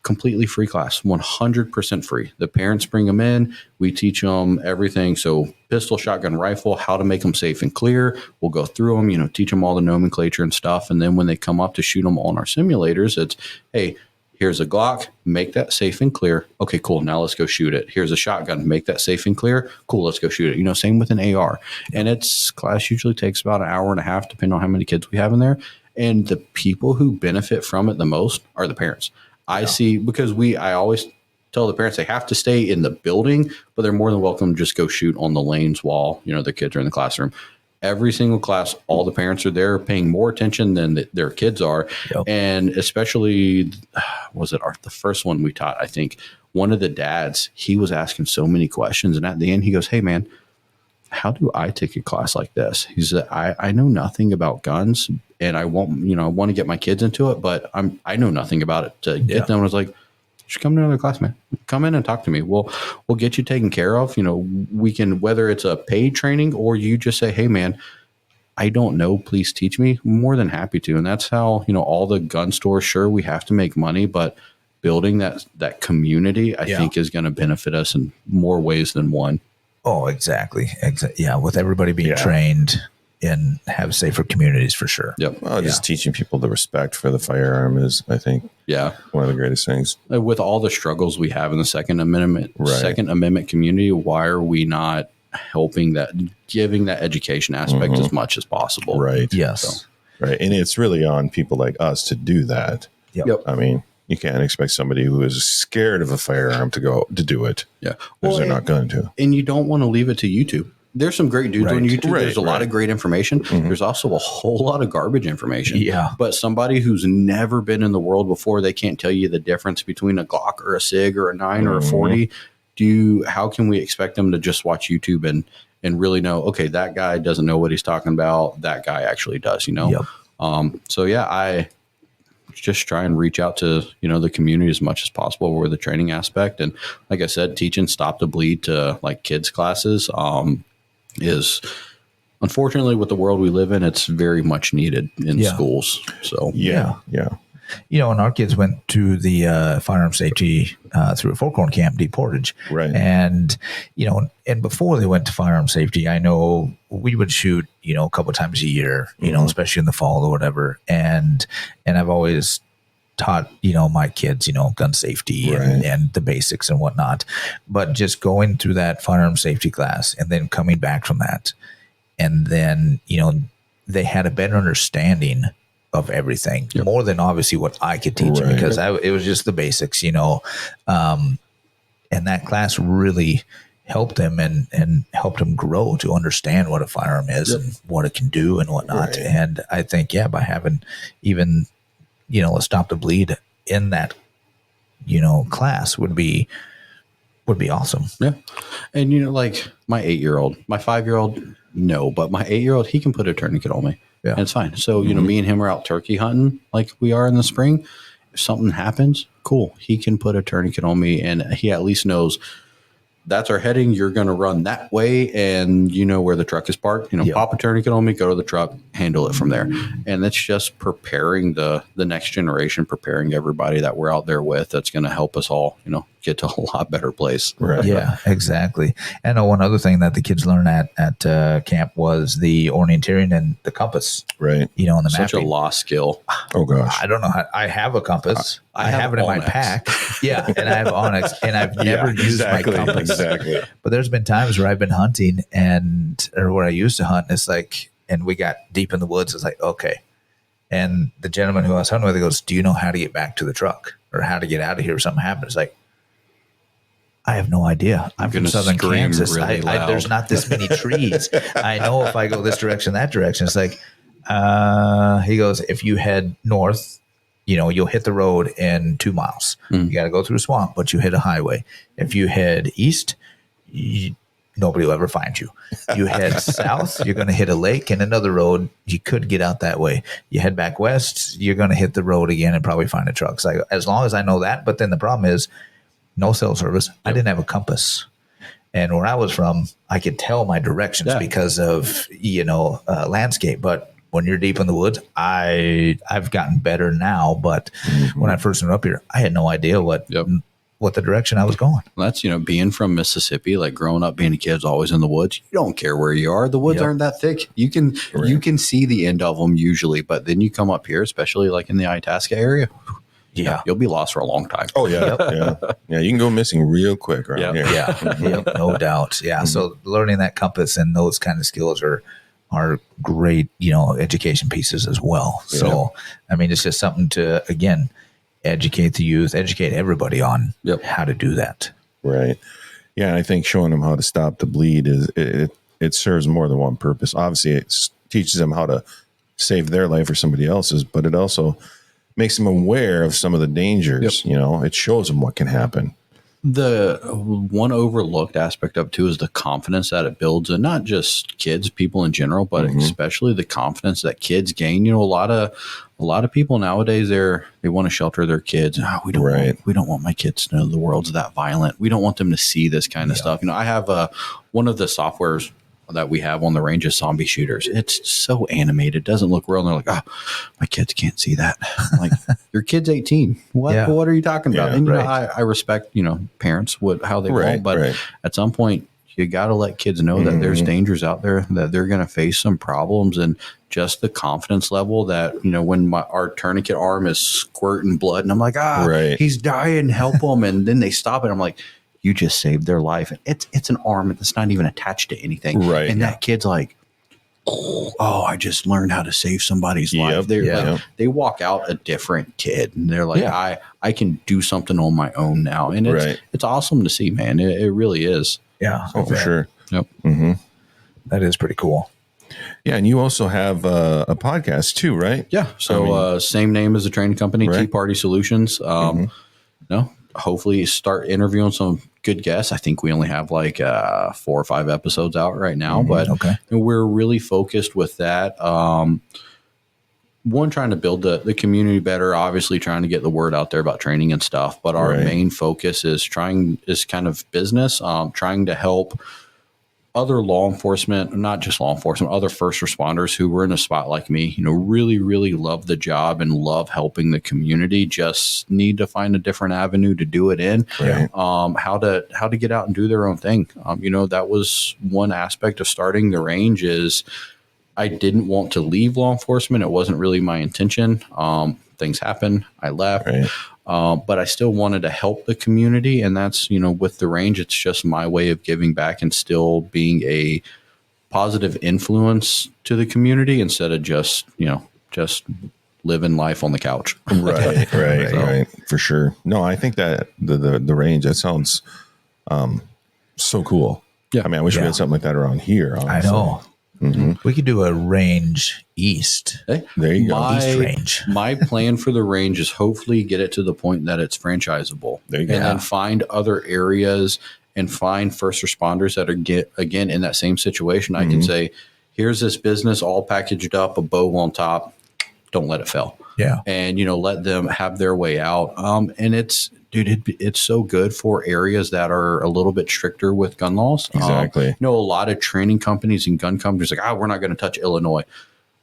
completely free class, 100% free. The parents bring them in. We teach them everything. So pistol, shotgun, rifle, how to make them safe and clear. We'll go through them, teach them all the nomenclature and stuff. And then when they come up to shoot them on our simulators, it's, hey, here's a Glock, make that safe and clear. Okay, cool. Now let's go shoot it. Here's a shotgun, make that safe and clear. Cool, let's go shoot it. Same with an AR. And class usually takes about an hour and a half, depending on how many kids we have in there. And the people who benefit from it the most are the parents. I see, because I always tell the parents they have to stay in the building, but they're more than welcome to just go shoot on the lanes while, their kids are in the classroom. Every single class, all the parents are there paying more attention than their kids are. Yep. And especially, the first one we taught, I think, one of the dads, he was asking so many questions. And at the end, he goes, hey, man, how do I take a class like this? He said, I know nothing about guns, and I want to get my kids into it, but I know nothing about it to get them. I was like, just come to another class, man. Come in and talk to me. We'll get you taken care of. We can, whether it's a paid training or you just say, hey, man, I don't know, please teach me. I'm more than happy to. And that's how, all the gun stores, sure, we have to make money, but building that community, I think, is going to benefit us in more ways than one. Oh, exactly. Yeah, with everybody being trained and have safer communities for sure. Yep. Well, just teaching people the respect for the firearm is, I think, one of the greatest things. With all the struggles we have in the Second Amendment community, why are we not helping giving that education aspect as much as possible? Right. Yes. So. Right. And it's really on people like us to do that. Yep. I mean, you can't expect somebody who is scared of a firearm to do it. Yeah. Because they're not going to. And you don't want to leave it to YouTube. There's some great dudes on YouTube. There's a lot of great information. There's also a whole lot of garbage information. Yeah. But somebody who's never been in the world before, they can't tell you the difference between a Glock or a SIG or a 9 or a 40. How can we expect them to just watch YouTube and really know, okay, that guy doesn't know what he's talking about. That guy actually does, Yep. I just try and reach out to, the community as much as possible with the training aspect. And like I said, teaching Stop the Bleed to like kids classes, is unfortunately with the world we live in, it's very much needed in schools. So, yeah. And our kids went to the firearm safety through a Forkhorn camp, Deep Portage. Right. And, and before they went to firearm safety, I know we would shoot, a couple of times a year, especially in the fall or whatever. And I've always taught, my kids, gun safety and the basics and whatnot. But just going through that firearm safety class and then coming back from that, and then, they had a better understanding of everything, more than obviously what I could teach them, because it was just the basics, and that class really helped them and helped them grow to understand what a firearm is and what it can do and whatnot. Right. And I think, by having even, a Stop the Bleed in that, class would be awesome. Yeah. And, like my 8-year-old, my 5-year-old, no, but my 8-year-old, he can put a tourniquet on me. Yeah. And it's fine. So, me and him are out turkey hunting like we are in the spring. If something happens, cool. He can put a tourniquet on me, and he at least knows that's our heading. You're going to run that way, and you know where the truck is parked. Pop a tourniquet on me, go to the truck, handle it from there. And that's just preparing the next generation, preparing everybody that we're out there with. That's going to help us all, get to a lot better place. Right. Yeah, exactly. And one other thing that the kids learned at camp was the orienteering and the compass. Right. And the Such mapping. a lost skill. Oh gosh. I don't know how. I have a compass. I have it in my Onyx. pack. Yeah, and I have Onyx, and I've never used my compass. Exactly. But there's been times where I've been hunting or where I used to hunt, and it's like, and we got deep in the woods. It's like, okay. And the gentleman who I was hunting with, he goes, "Do you know how to get back to the truck or how to get out of here if something happens?" It's like, I have no idea. I'm from southern Kansas. Really there's not this many trees. I know if I go this direction, that direction. It's like, he goes, if you head north, you'll hit the road in 2 miles. You got to go through a swamp, but you hit a highway. If you head east, nobody will ever find you. You head south, you're going to hit a lake and another road. You could get out that way. You head back west, you're going to hit the road again and probably find a truck. So as long as I know that, but then the problem is no cell service. I didn't have a compass. And where I was from, I could tell my directions because of, landscape. But when you're deep in the woods, I've gotten better now. But when I first went up here, I had no idea what the direction I was going. Well, that's, being from Mississippi, like growing up being a kid, always in the woods. You don't care where you are. The woods aren't that thick. You can see the end of them usually. But then you come up here, especially like in the Itasca area. Yeah, you'll be lost for a long time. Oh yeah, yeah. You can go missing real quick around here. Yeah, no doubt. Yeah, so learning that compass and those kind of skills are great, education pieces as well. So I mean, it's just something to again educate the youth, educate everybody on how to do that. Right. Yeah, and I think showing them how to stop the bleed it serves more than one purpose. Obviously, it teaches them how to save their life or somebody else's, but it also makes them aware of some of the dangers. It shows them what can happen. The one overlooked aspect of it too is the confidence that it builds, and not just kids, people in general, but especially the confidence that kids gain. A lot of people nowadays they want to shelter their kids. We don't want my kids to know the world's that violent. We don't want them to see this kind of stuff. I have one of the softwares that we have on the range is zombie shooters. It's so animated. It doesn't look real. And they're like, my kids can't see that. I'm like, your kid's 18. What are you talking about? And I respect, parents, how they want, but at some point you got to let kids know that there's dangers out there, that they're going to face some problems, and just the confidence level that, when our tourniquet arm is squirting blood and I'm like, he's dying, help him. And then they stop it. I'm like, you just saved their life. It's an arm that's not even attached to anything. Right. And that kid's like, I just learned how to save somebody's life. They walk out a different kid, and they're like, I can do something on my own now. And it's awesome to see, man. It really is. Yeah. Oh, for sure. Yep. That is pretty cool. Yeah. And you also have a podcast too, right? Yeah. So same name as the training company, Tea Party Solutions. Hopefully start interviewing some good guests. I think we only have like 4 or 5 episodes out right now, but we're really focused with that. One, trying to build the community better, obviously trying to get the word out there about training and stuff. But our main focus is kind of business, trying to help other law enforcement, not just law enforcement, other first responders who were in a spot like me, really, really love the job and love helping the community, just need to find a different avenue to do it in, how to get out and do their own thing. That was one aspect of starting the range is I didn't want to leave law enforcement. It wasn't really my intention. Things happened. I left. But I still wanted to help the community. And that's, with the range, it's just my way of giving back and still being a positive influence to the community instead of just living life on the couch. Right. For sure. No, I think that the range, that sounds so cool. Yeah. I mean, I wish we had something like that around here. Honestly. I know. We could do a range east. Hey, there you go. East range. My plan for the range is hopefully get it to the point that it's franchisable. There you go. And then find other areas and find first responders that are again in that same situation. I can say, here's this business all packaged up, a bow on top. Don't let it fail. Yeah. and, let them have their way out. And it's so good for areas that are a little bit stricter with gun laws. Exactly. A lot of training companies and gun companies we're not going to touch Illinois.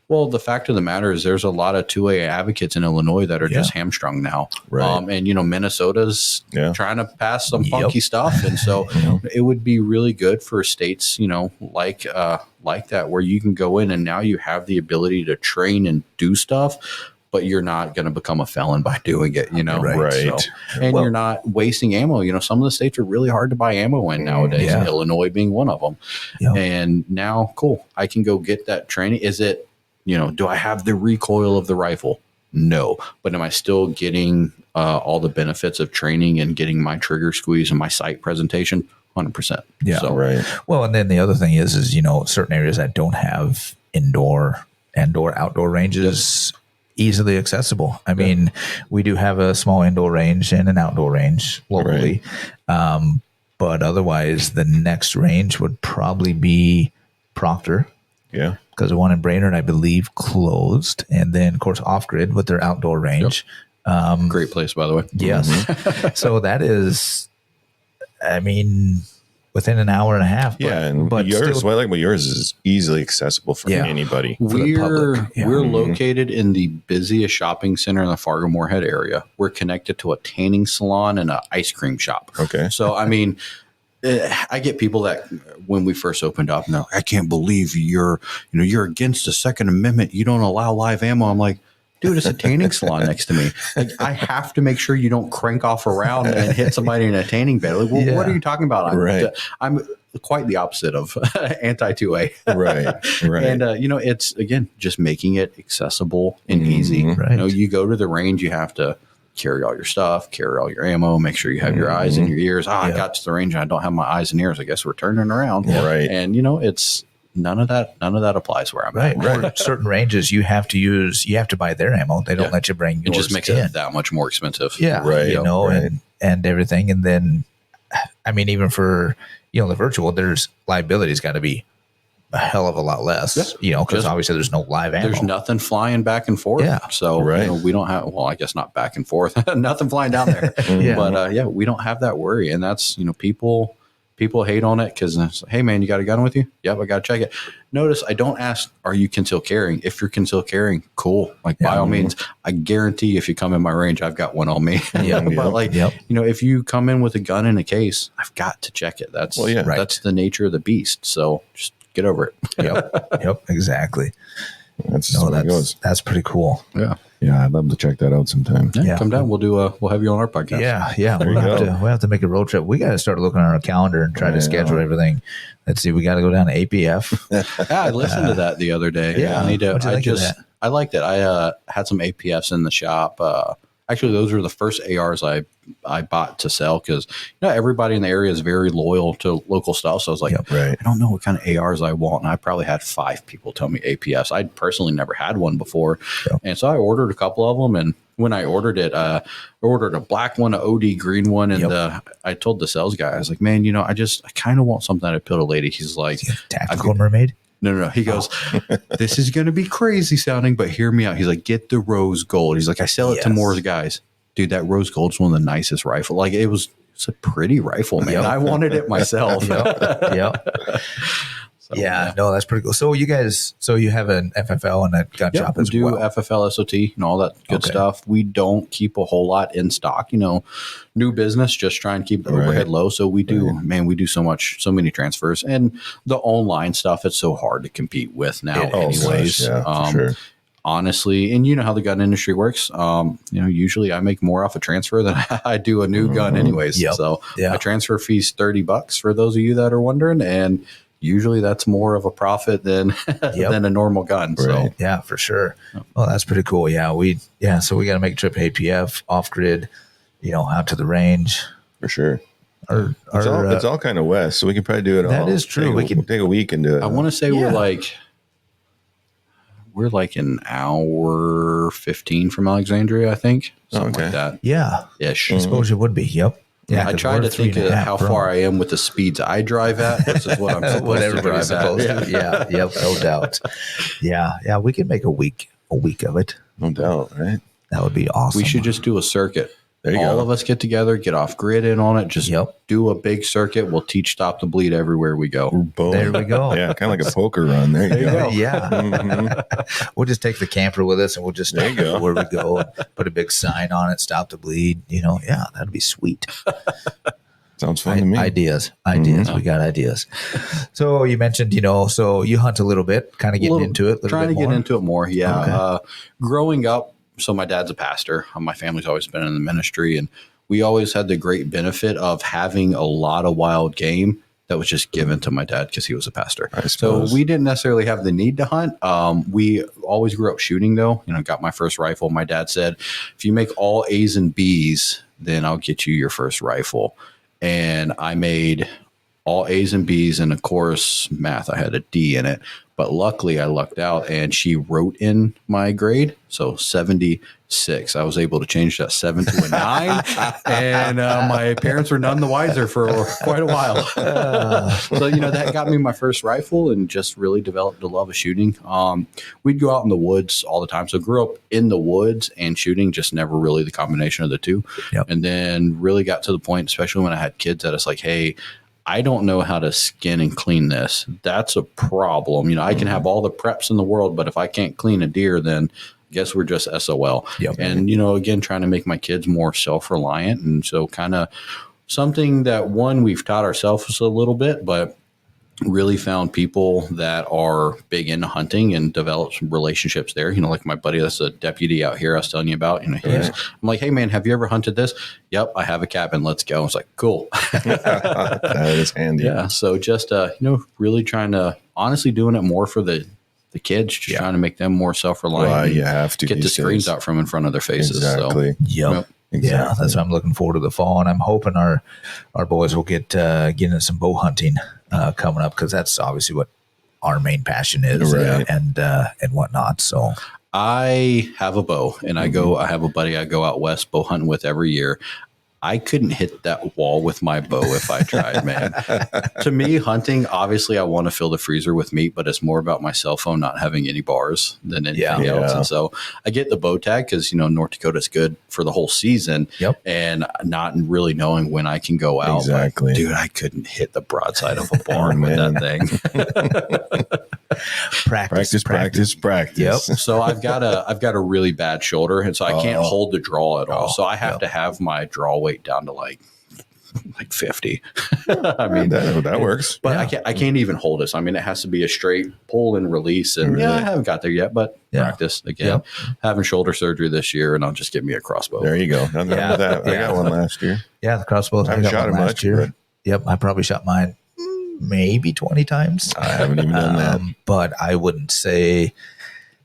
Well, the fact of the matter is there's a lot of 2A advocates in Illinois that are just hamstrung now. Right. And, Minnesota's trying to pass some funky stuff. And so it would be really good for states, like that, where you can go in and now you have the ability to train and do stuff, but you're not going to become a felon by doing it, Right. So, and you're not wasting ammo. Some of the states are really hard to buy ammo in nowadays, Illinois being one of them. Yep. And now, cool, I can go get that training. Is it, do I have the recoil of the rifle? No. But am I still getting all the benefits of training and getting my trigger squeeze and my sight presentation? 100%. Yeah. So, right. Well, and then the other thing is certain areas that don't have indoor and outdoor ranges easily accessible. I mean, we do have a small indoor range and an outdoor range locally. Right. But otherwise, the next range would probably be Proctor. Yeah. Because the one in Brainerd, I believe, closed. And then, of course, Off Grid with their outdoor range. Yep. Great place, by the way. Yes. Mm-hmm. So that is, within an hour and a half. But yours, what I like about yours is easily accessible for anybody. We're located in the busiest shopping center in the Fargo Moorhead area. We're connected to a tanning salon and an ice cream shop. Okay. So, I get people that when we first opened up, and they're like, I can't believe you're against the Second Amendment. You don't allow live ammo. I'm like, dude, it's a tanning salon next to me. Like, I have to make sure you don't crank off around and hit somebody in a tanning bed. Like, well, what are you talking about? I'm quite the opposite of anti-2A. Right. And, it's, again, just making it accessible and easy. Right. You go to the range, you have to carry all your stuff, carry all your ammo, make sure you have your eyes and your ears. I got to the range and I don't have my eyes and ears. I guess we're turning around. Right. And, it's none of that applies where I'm at. Right. Certain ranges you have to buy their ammo. They don't let you bring yours. It just makes it that much more expensive. Yeah. Right. And everything. And then, even for, the virtual, there's liability's got to be a hell of a lot less, because obviously there's no live ammo. There's nothing flying back and forth. Yeah. So we don't have, I guess not back and forth, nothing flying down there. But we don't have that worry. And that's, people hate on it because it's like, hey man, you got a gun with you? Yep, I got to check it. Notice I don't ask, are you concealed carrying? If you're concealed carrying, cool. Like by all means, I guarantee if you come in my range, I've got one on me. But if you come in with a gun in a case, I've got to check it. That's that's the nature of the beast. So just get over it. Yep, exactly. That's pretty cool. Yeah, I'd love to check that out sometime. Yeah. Come down. We'll have you on our podcast. Yeah. We'll have to make a road trip. We got to start looking on our calendar and try to schedule everything. Let's see. We got to go down to APF. I listened to that the other day. Yeah. I liked it. I had some APFs in the shop. Actually, those were the first ARs I bought to sell because everybody in the area is very loyal to local stuff. So I was like, I don't know what kind of ARs I want. And I probably had 5 people tell me APFs. I'd personally never had one before. And so I ordered a couple of them. And when I ordered it, I ordered a black one, an OD green one. And I told the sales guy, I was like, man, I kind of want something that appeal to lady. He's like, tactical mermaid? No. He goes, this is going to be crazy sounding, but hear me out. He's like, get the rose gold. He's like, I sell it to Moore's guys. Dude, that rose gold's one of the nicest rifle. Like it's a pretty rifle, man. I wanted it myself. No, that's pretty cool. So you have an FFL and a gun shop as well. We do FFL, SOT, and all that good stuff. We don't keep a whole lot in stock, new business, just try and keep the overhead low. So we do, we do so many transfers and the online stuff. It's so hard to compete with now anyways. For sure. Honestly, and you know how the gun industry works. Usually I make more off a transfer than I do a new gun anyways. So my transfer fee's $30 for those of you that are wondering. And usually that's more of a profit than than a normal gun. So yeah, for sure. Well, that's pretty cool. So we got to make a trip to APF, off grid, out to the range. For sure. It's all kind of west, so we can probably do it all. That is true. We can take a week and do it. I want to say we're like an hour 15 from Alexandria, I think. Something like that. Yeah. Ish. I suppose you would be. Yep. Yeah, I try to think of how far I am with the speeds I drive at versus what I'm supposed to drive at. No doubt. Yeah, we can make a week of it. No doubt, right? That would be awesome. We should just do a circuit. There you All go. of us get together, get off grid in on it. Just Yep. do a big circuit. We'll teach Stop the Bleed everywhere we go. Boom. There we go. Yeah, kind of like a poker run. There you go. Yeah. Mhm. We'll just take the camper with us and we'll just There you go. where we go and put a big sign on it, Stop the Bleed. Yeah, that'd be sweet. Sounds fun to me. Ideas. We got ideas. So you mentioned, so you hunt a little bit, kind of getting into it. Trying to get into it more. Yeah. Okay. Growing up, so my dad's a pastor. My family's always been in the ministry, and we always had the great benefit of having a lot of wild game that was just given to my dad because he was a pastor. I So suppose. we didn't necessarily have the need to hunt. We always grew up shooting, though. Got my first rifle. My dad said, if you make all A's and B's, then I'll get you your first rifle. And I made all A's and B's, and of course, math, I had a D in it. But luckily, I lucked out, and she wrote in my grade, so 76. I was able to change that 7 to a 9, and my parents were none the wiser for quite a while. So, that got me my first rifle and just really developed a love of shooting. We'd go out in the woods all the time. So grew up in the woods and shooting, just never really the combination of the two. Yep. And then really got to the point, especially when I had kids, that it's like, hey, I don't know how to skin and clean this. That's a problem. I can have all the preps in the world, but if I can't clean a deer, then I guess we're just SOL. Yep. And, again, trying to make my kids more self-reliant. And so kind of something that, one, we've taught ourselves a little bit, but really found people that are big into hunting and developed some relationships there. Like my buddy that's a deputy out here I was telling you about. I'm like, hey, man, have you ever hunted this? Yep, I have a cabin. Let's go. I was like, cool. That is handy. Yeah. So just, really trying to, honestly doing it more for the kids, just trying to make them more self-reliant. Well, you have to get the these screens days. out from in front of their faces. Exactly. So, Yep. Exactly. Yeah, that's what I'm looking forward to the fall, and I'm hoping our boys will get into some bow hunting coming up, because that's obviously what our main passion is, Right. and whatnot. So I have a bow, and I have a buddy I go out west bow hunting with every year. I couldn't hit that wall with my bow if I tried, man. To me, hunting, obviously I want to fill the freezer with meat, but it's more about my cell phone not having any bars than anything else. Yeah. And so I get the bow tag because, North Dakota's good for the whole season. Yep. And not really knowing when I can go out. Exactly. But, dude, I couldn't hit the broadside of a barn with that thing. Practice. Yep. So I've got a really bad shoulder, and so I can't hold the draw at all. So I have Yep. to have my draw weight down to like 50. I mean, that works. but I can't even hold it. So, I mean, it has to be a straight pull and release. And Really? I haven't got there yet, but practice again. Yep. Having shoulder surgery this year, and I'll just get me a crossbow. There you go. Nothing wrong with that. I Yeah. got one last year. Yeah, the crossbows. I haven't got shot one it last much, year. but- Yep, I probably shot mine maybe 20 times. I haven't even done that. But I wouldn't say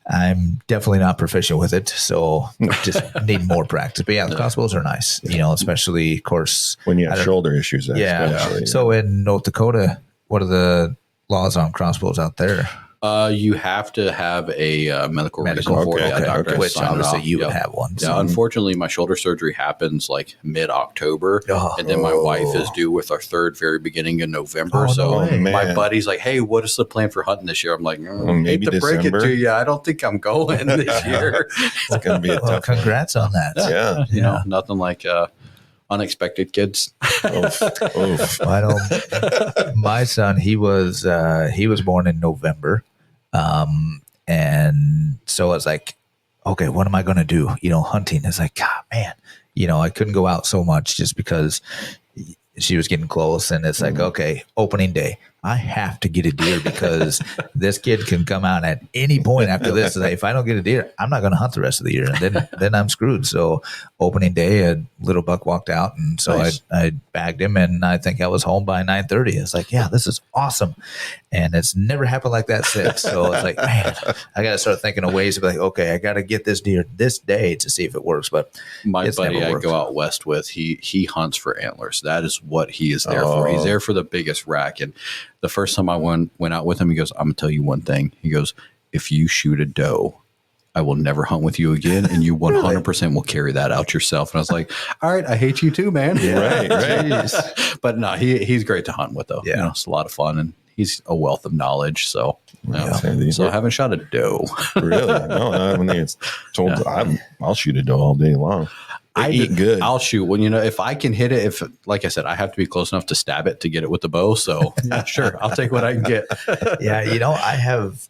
I'm definitely not proficient with it. So just need more practice. But yeah, the crossbows are nice, especially, of course. When you have shoulder issues, especially. So in North Dakota, what are the laws on crossbows out there? You have to have a medical reason for it. okay, Doctor has Which signed it obviously off. you would Yep. have one. Yeah, unfortunately, my shoulder surgery happens like mid-October, and then my wife is due with our third very beginning in November. Oh, so no way. my Man. buddy's like, "Hey, what is the plan for hunting this year?" I'm like, maybe "Hate to break it December." to you, I don't think I'm going this year." It's going to be a Well, tough one. congrats on that. Yeah. You know, nothing like unexpected kids. Oof. Oof. I don't. My son, he was born in November, and so I was like, okay, what am I going to do? Hunting is like, God, man, I couldn't go out so much just because she was getting close, and it's like, okay, opening day, I have to get a deer because this kid can come out at any point after this and say, if I don't get a deer, I'm not going to hunt the rest of the year, and then I'm screwed. So opening day, a little buck walked out, and so Nice. I bagged him, and I think I was home by 9:30. It's like, yeah, this is awesome, and it's never happened like that since. So it's like, man, I got to start thinking of ways to be like, okay, I got to get this deer this day to see if it works. But My it's buddy never I worked. go out west with, he hunts for antlers. That is what he is there for. He's there for the biggest rack. And the first time I went out with him, he goes, I'm going to tell you one thing. He goes, if you shoot a doe, I will never hunt with you again, and you 100% will carry that out yourself. And I was like, all right, I hate you too, man. Right. Jeez. But no, he's great to hunt with, though. Yeah. It's a lot of fun, and he's a wealth of knowledge. So, Yeah. so I haven't shot a doe. Really? No, not when it's told. I'll shoot a doe all day long. I eat good. I'll shoot when, if I can hit it, if, like I said, I have to be close enough to stab it to get it with the bow. So yeah, sure. I'll take what I can get. Yeah.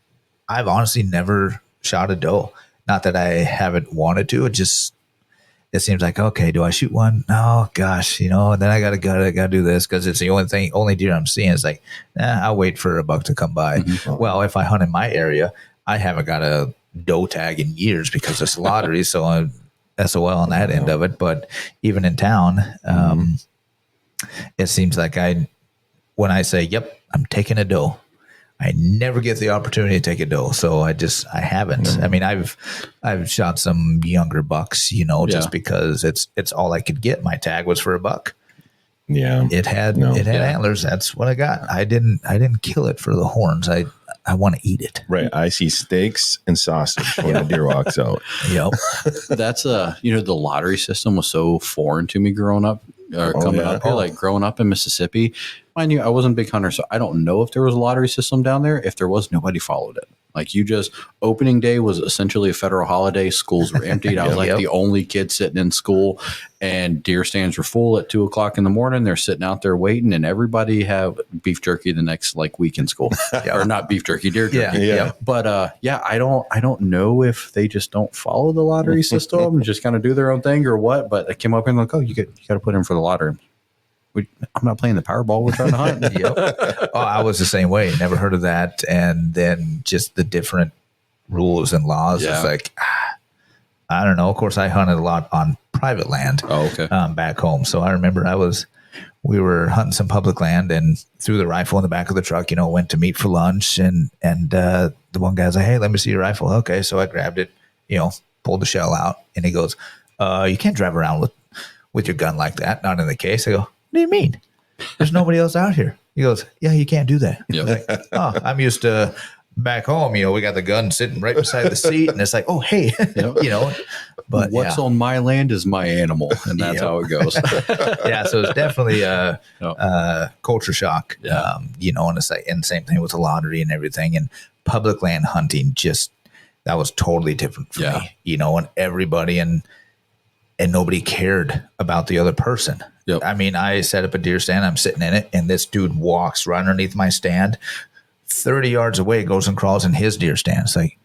I've honestly never shot a doe. Not that I haven't wanted to. It seems like, okay, do I shoot one? Oh gosh, then I gotta do this because it's the only deer I'm seeing. It's like, I'll wait for a buck to come by. Mm-hmm. Well, if I hunt in my area, I haven't got a doe tag in years because it's lottery, so I'm SOL on that end of it. But even in town, it seems like when I say, yep, I'm taking a doe, I never get the opportunity to take a doe. So I haven't. Mm-hmm. I mean, I've shot some younger bucks, just because it's all I could get. My tag was for a buck. Yeah. It had antlers. That's what I got. I didn't kill it for the horns. I want to eat it. Right. I see steaks and sausage when a deer walks out. Yep. That's the lottery system was so foreign to me growing up. Coming up here, like growing up in Mississippi, mind you, I wasn't a big hunter, so I don't know if there was a lottery system down there. If there was, nobody followed it. Like opening day was essentially a federal holiday. Schools were emptied. I was the only kid sitting in school, and deer stands were full at 2:00 in the morning. They're sitting out there waiting, and everybody have beef jerky the next week in school, or not beef jerky, deer jerky. Yeah. But I don't know if they just don't follow the lottery system and just kind of do their own thing or what. But I came up and you got to put in for the lottery. I'm not playing the Powerball. We're trying to hunt. Yep. Oh, I was the same way. Never heard of that. And then just the different rules and laws. Yeah. It's like, I don't know. Of course, I hunted a lot on private land. Oh, okay. Back home. So I remember we were hunting some public land and threw the rifle in the back of the truck, went to meet for lunch. And the one guy's like, hey, let me see your rifle. Okay. So I grabbed it, pulled the shell out. And he goes, you can't drive around with your gun like that. Not in the case. I go, what do you mean? There's nobody else out here. He goes, yeah, you can't do that. Yep. Like, I'm used to back home, we got the gun sitting right beside the seat, and it's like, oh, hey, but what's on my land is my animal, and that's how it goes. Yeah. So it's definitely a culture shock, and it's like, and same thing with the lottery and everything, and public land hunting, that was totally different for me, and everybody and nobody cared about the other person. Yep. I mean, I set up a deer stand. I'm sitting in it, and this dude walks right underneath my stand, 30 yards away, goes and crawls in his deer stand. It's like,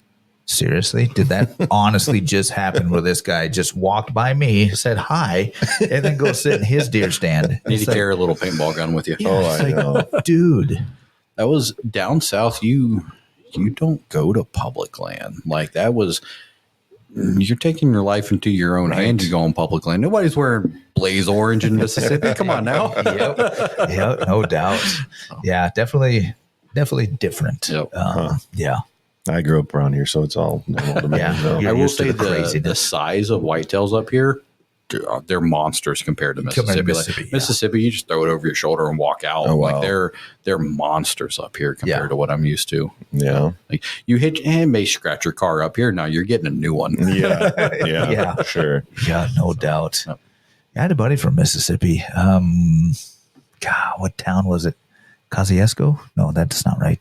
seriously? Did that honestly just happen where this guy just walked by me, said hi, and then go sit in his deer stand? You need to carry a little paintball gun with you. Yeah, I know. Dude. That was down south. You don't go to public land. Like that was... You're taking your life into your own hands. You go on public land. Nobody's wearing blaze orange in Mississippi. Come on now. Yep, no doubt. Yeah, definitely different. Yep. Yeah. I grew up around here, so it's all normal to me. Yeah. So. I will say the size of whitetails up here, they're monsters compared to Mississippi. Mississippi, you just throw it over your shoulder and walk out. Oh, wow. Like they're monsters up here compared to what I'm used to. Yeah. Like you hit and may scratch your car up here. Now you're getting a new one. Yeah. Sure. Yeah, no doubt. Yep. I had a buddy from Mississippi. God, what town was it? Kosciuszko? No, that's not right.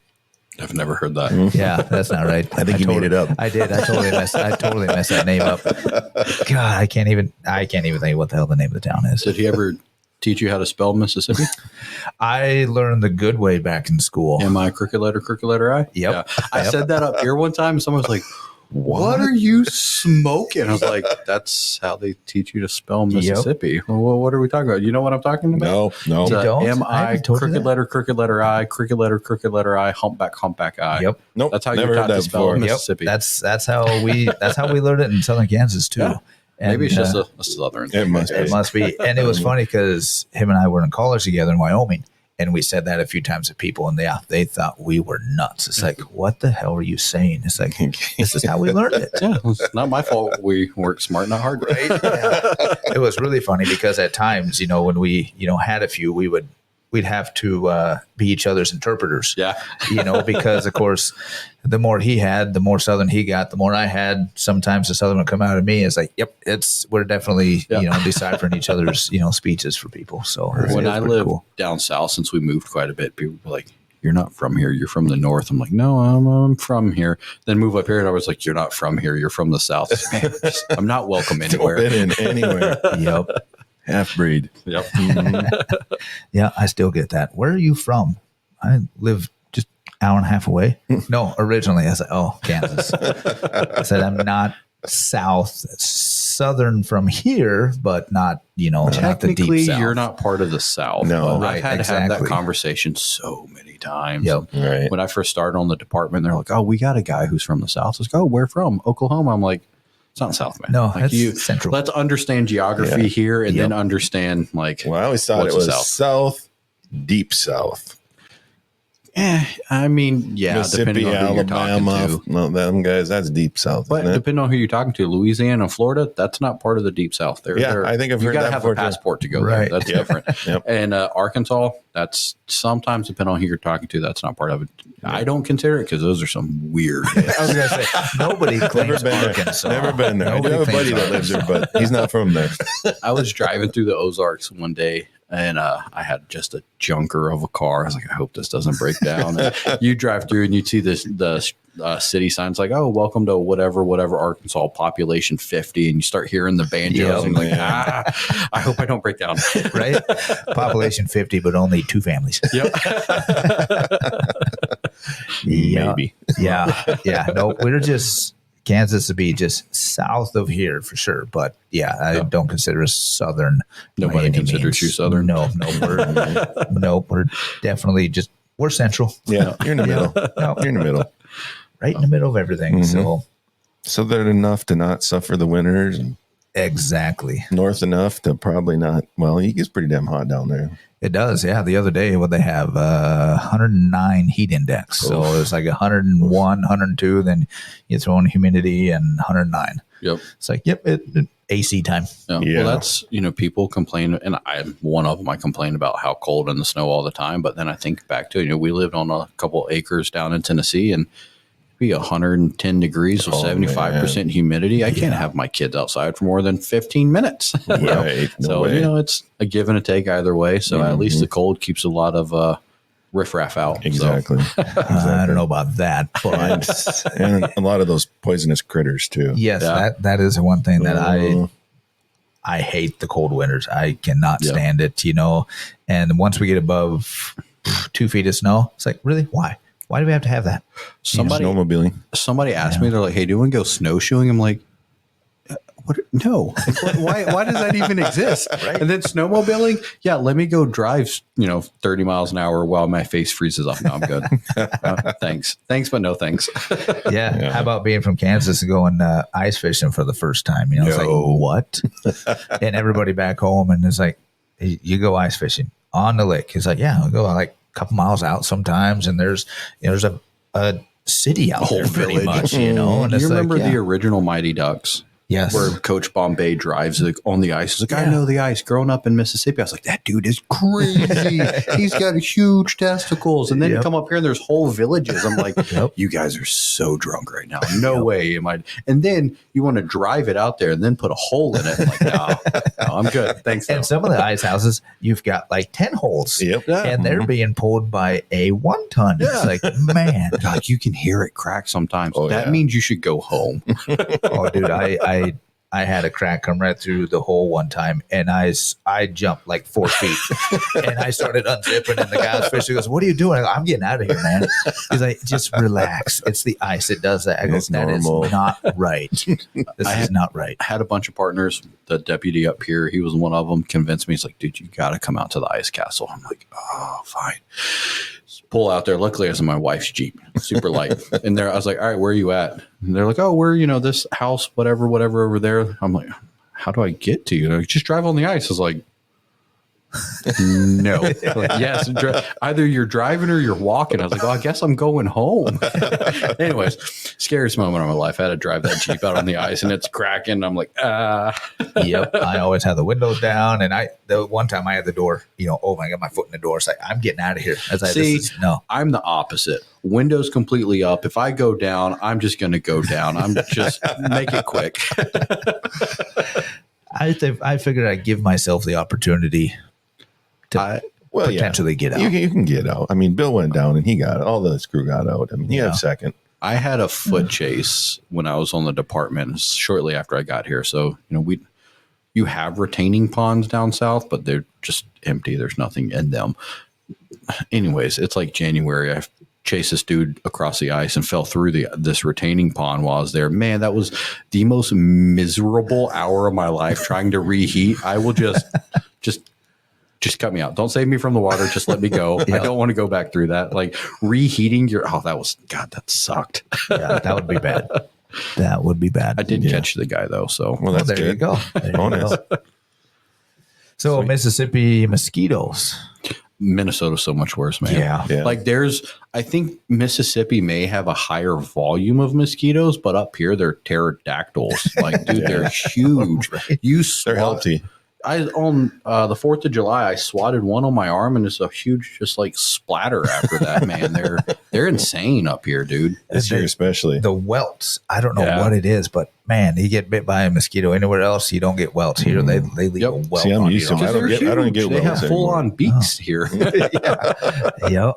I've never heard that. Yeah, that's not right. I think you made it up. I did. I totally messed that name up. God, I can't even think what the hell the name of the town is. Did he ever teach you how to spell Mississippi? I learned the good way back in school. M-I, crooked letter I? Yep. Yeah. I said that up here one time. Someone was like, what are you smoking? I was like, that's how they teach you to spell Mississippi. Yep. Well, what are we talking about? You know what I'm talking about? No. You don't? M-I, crooked letter I, crooked letter I, humpback I. Yep. Nope. That's how you're taught to spell Mississippi. Yep. That's how we learned it in Southern Kansas too. Yeah. And, maybe it's just a Southern thing. It must be. And it was funny because him and I were in college together in Wyoming. And we said that a few times to people, and they thought we were nuts. It's like, what the hell are you saying? It's like, this is how we learned it. Yeah, it's not my fault. We work smart, not hard. Right? Yeah. It was really funny because at times, when we, had a few, we'd have to be each other's interpreters. Yeah. Because of course, the more he had, the more Southern he got, the more I had. Sometimes the Southern would come out of me. It's like, yep, we're definitely, deciphering each other's, speeches for people. So when I lived down south, since we moved quite a bit, people were like, you're not from here. You're from the north. I'm like, no, I'm from here. Then move up here, and I was like, you're not from here. You're from the south. Man, I'm not welcome anywhere. Don't fit in anywhere. Yep. Half breed. Yep. Yeah, I still get that. Where are you from? I live just an hour and a half away. No, originally I said, oh, Kansas. I said, I'm not southern from here, but not, not the Technically, deep south. you're not part of the South. No, but right, I've had to have that exactly. conversation so many times. Yep. Right. When I first started on the department, they're like, oh, we got a guy who's from the South. I was like, oh, where from? Oklahoma. I'm like, it's not South, man. No, like it's central. Let's understand geography here and Yep. then understand like. Well, I always thought what's it was the south, deep south. I mean, yeah, Mississippi, depending on who you're talking Alabama. to. No, them guys, that's deep south. But Isn't it? depending on who you're talking to, Louisiana and Florida, that's not part of the deep South. Yeah, I think I've you heard got to that have before, a too. passport to go Right. there. That's different. Yep. And Arkansas, that's sometimes depending on who you're talking to, that's not part of it. I don't consider it because those are some weird. I was going to say, nobody claims Arkansas. Never been there. I do Nobody have a buddy claims that lives there, but he's not from there. I was driving through the Ozarks one day, and I had just a junker of a car. I was like, I hope this doesn't break down. And you drive through and you'd see the city signs like, oh, welcome to whatever, Arkansas, population 50. And you start hearing the banjos Yeah, and you're like, man. I hope I don't break down. Right? Population 50, but only 2 families. Yep. Yeah. Maybe. Yeah. Yeah. No, we're just Kansas to be just south of here for sure. But yeah, I don't consider us southern. Nobody by any considers means. you southern. No, we're definitely we're central. Yeah, you're in the middle. No, You're in the middle. right in the middle of everything. So Southern enough to not suffer the winters, and exactly. north enough to probably not. Well, it gets pretty damn hot down there. It does. Yeah. The other day, what they have, 109 heat index. So it's like 101, 102. Then you throw in humidity and 109. Yep. It's like, yep, AC time. Yeah. Yeah. Well, that's, people complain, and I'm one of them. I complain about how cold and the snow all the time. But then I think back to, we lived on a couple acres down in Tennessee, and it'd be 110 degrees with 75% humidity. I can't have my kids outside for more than 15 minutes. Right. No So, way. it's a give and a take either way. So at least the cold keeps a lot of riffraff out. Exactly. I don't know about that, but And a lot of those poisonous critters too. yes, Yeah. that is one thing that I hate the cold winters. I cannot stand it, And once we get above 2 feet of snow, it's like, really? Why? Why do we have to have that? Snowmobiling. Somebody asked me, they're like, hey, do you want to go snowshoeing? I'm like, what? No. Why does that even exist? Right? And then snowmobiling? Yeah, let me go drive, 30 miles an hour while my face freezes up. No, I'm good. Thanks. Thanks, but no thanks. Yeah. How about being from Kansas and going ice fishing for the first time? It's like, what? And everybody back home, and it's like, hey, you go ice fishing on the lake. It's like, yeah, I'll go like a couple miles out sometimes, and there's a city out there pretty much, And Do it's you remember like, the original Mighty Ducks? Yes. Where Coach Bombay drives on the ice. He's like, I know the ice. Growing up in Mississippi, I was like, that dude is crazy. He's got huge testicles. And then you come up here and there's whole villages. I'm like, you guys are so drunk right now. No way am I. And then you want to drive it out there and then put a hole in it. I'm like, no, I'm good. Thanks. And some of the ice houses, you've got like 10 holes. Yep. And they're being pulled by a 1 ton. It's like, man. Like, you can hear it crack sometimes. That means you should go home. Oh, dude, I had a crack come right through the hole one time, and I jumped like 4 feet, and I started unzipping, and the guy was fishing. He goes, "What are you doing?" I go, "I'm getting out of here, man." He's like, "Just relax. It's the ice. It does that." I go, It's "That normal. is not right. This is not right." I had a bunch of partners. The deputy up here, he was one of them, convinced me. He's like, dude, you got to come out to the ice castle. I'm like, oh, fine. Pull out there. Luckily, I was in my wife's Jeep, super light. And there, I was like, all right, where are you at? And they're like, oh, we're, this house, whatever over there. I'm like, how do I get to you? Like, just drive on the ice. I was like, no. Like, yes. Either you're driving or you're walking. I was like, well, I guess I'm going home. Anyways, scariest moment of my life. I had to drive that Jeep out on the ice and it's cracking. I'm like, Yep. I always have the windows down, and the one time I had the door, open. I got my foot in the door. It's like, I'm getting out of here. I was like, no. I'm the opposite. Windows completely up. If I go down, I'm just going to go down. I'm just make it quick. I figured I'd give myself the opportunity to potentially get out. You can get out. I mean, Bill went down and he got all the screw got out. I mean, you have second. I had a foot chase when I was on the department shortly after I got here. So, you have retaining ponds down south, but they're just empty. There's nothing in them. Anyways, it's like January. I chased this dude across the ice and fell through this retaining pond while I was there. Man, that was the most miserable hour of my life trying to reheat. I will just cut me out. Don't save me from the water. Just let me go. I don't want to go back through that. Like reheating that sucked. Yeah, that would be bad. That would be bad. I did catch the guy though. So that's there good. You go. There you go. So sweet. Mississippi mosquitoes. Minnesota's so much worse, man. Yeah. Like I think Mississippi may have a higher volume of mosquitoes, but up here they're pterodactyls. Like, dude, they're huge. Right. They're healthy. On the 4th of July, I swatted one on my arm, and it's a huge, just like splatter after that. Man, they're insane up here, dude. This year especially the welts. I don't know what it is, but man, you get bit by a mosquito anywhere else, you don't get welts. Here they leave a welt. See, I'm used to them. I don't get they welts. They have full on beaks here. Yeah,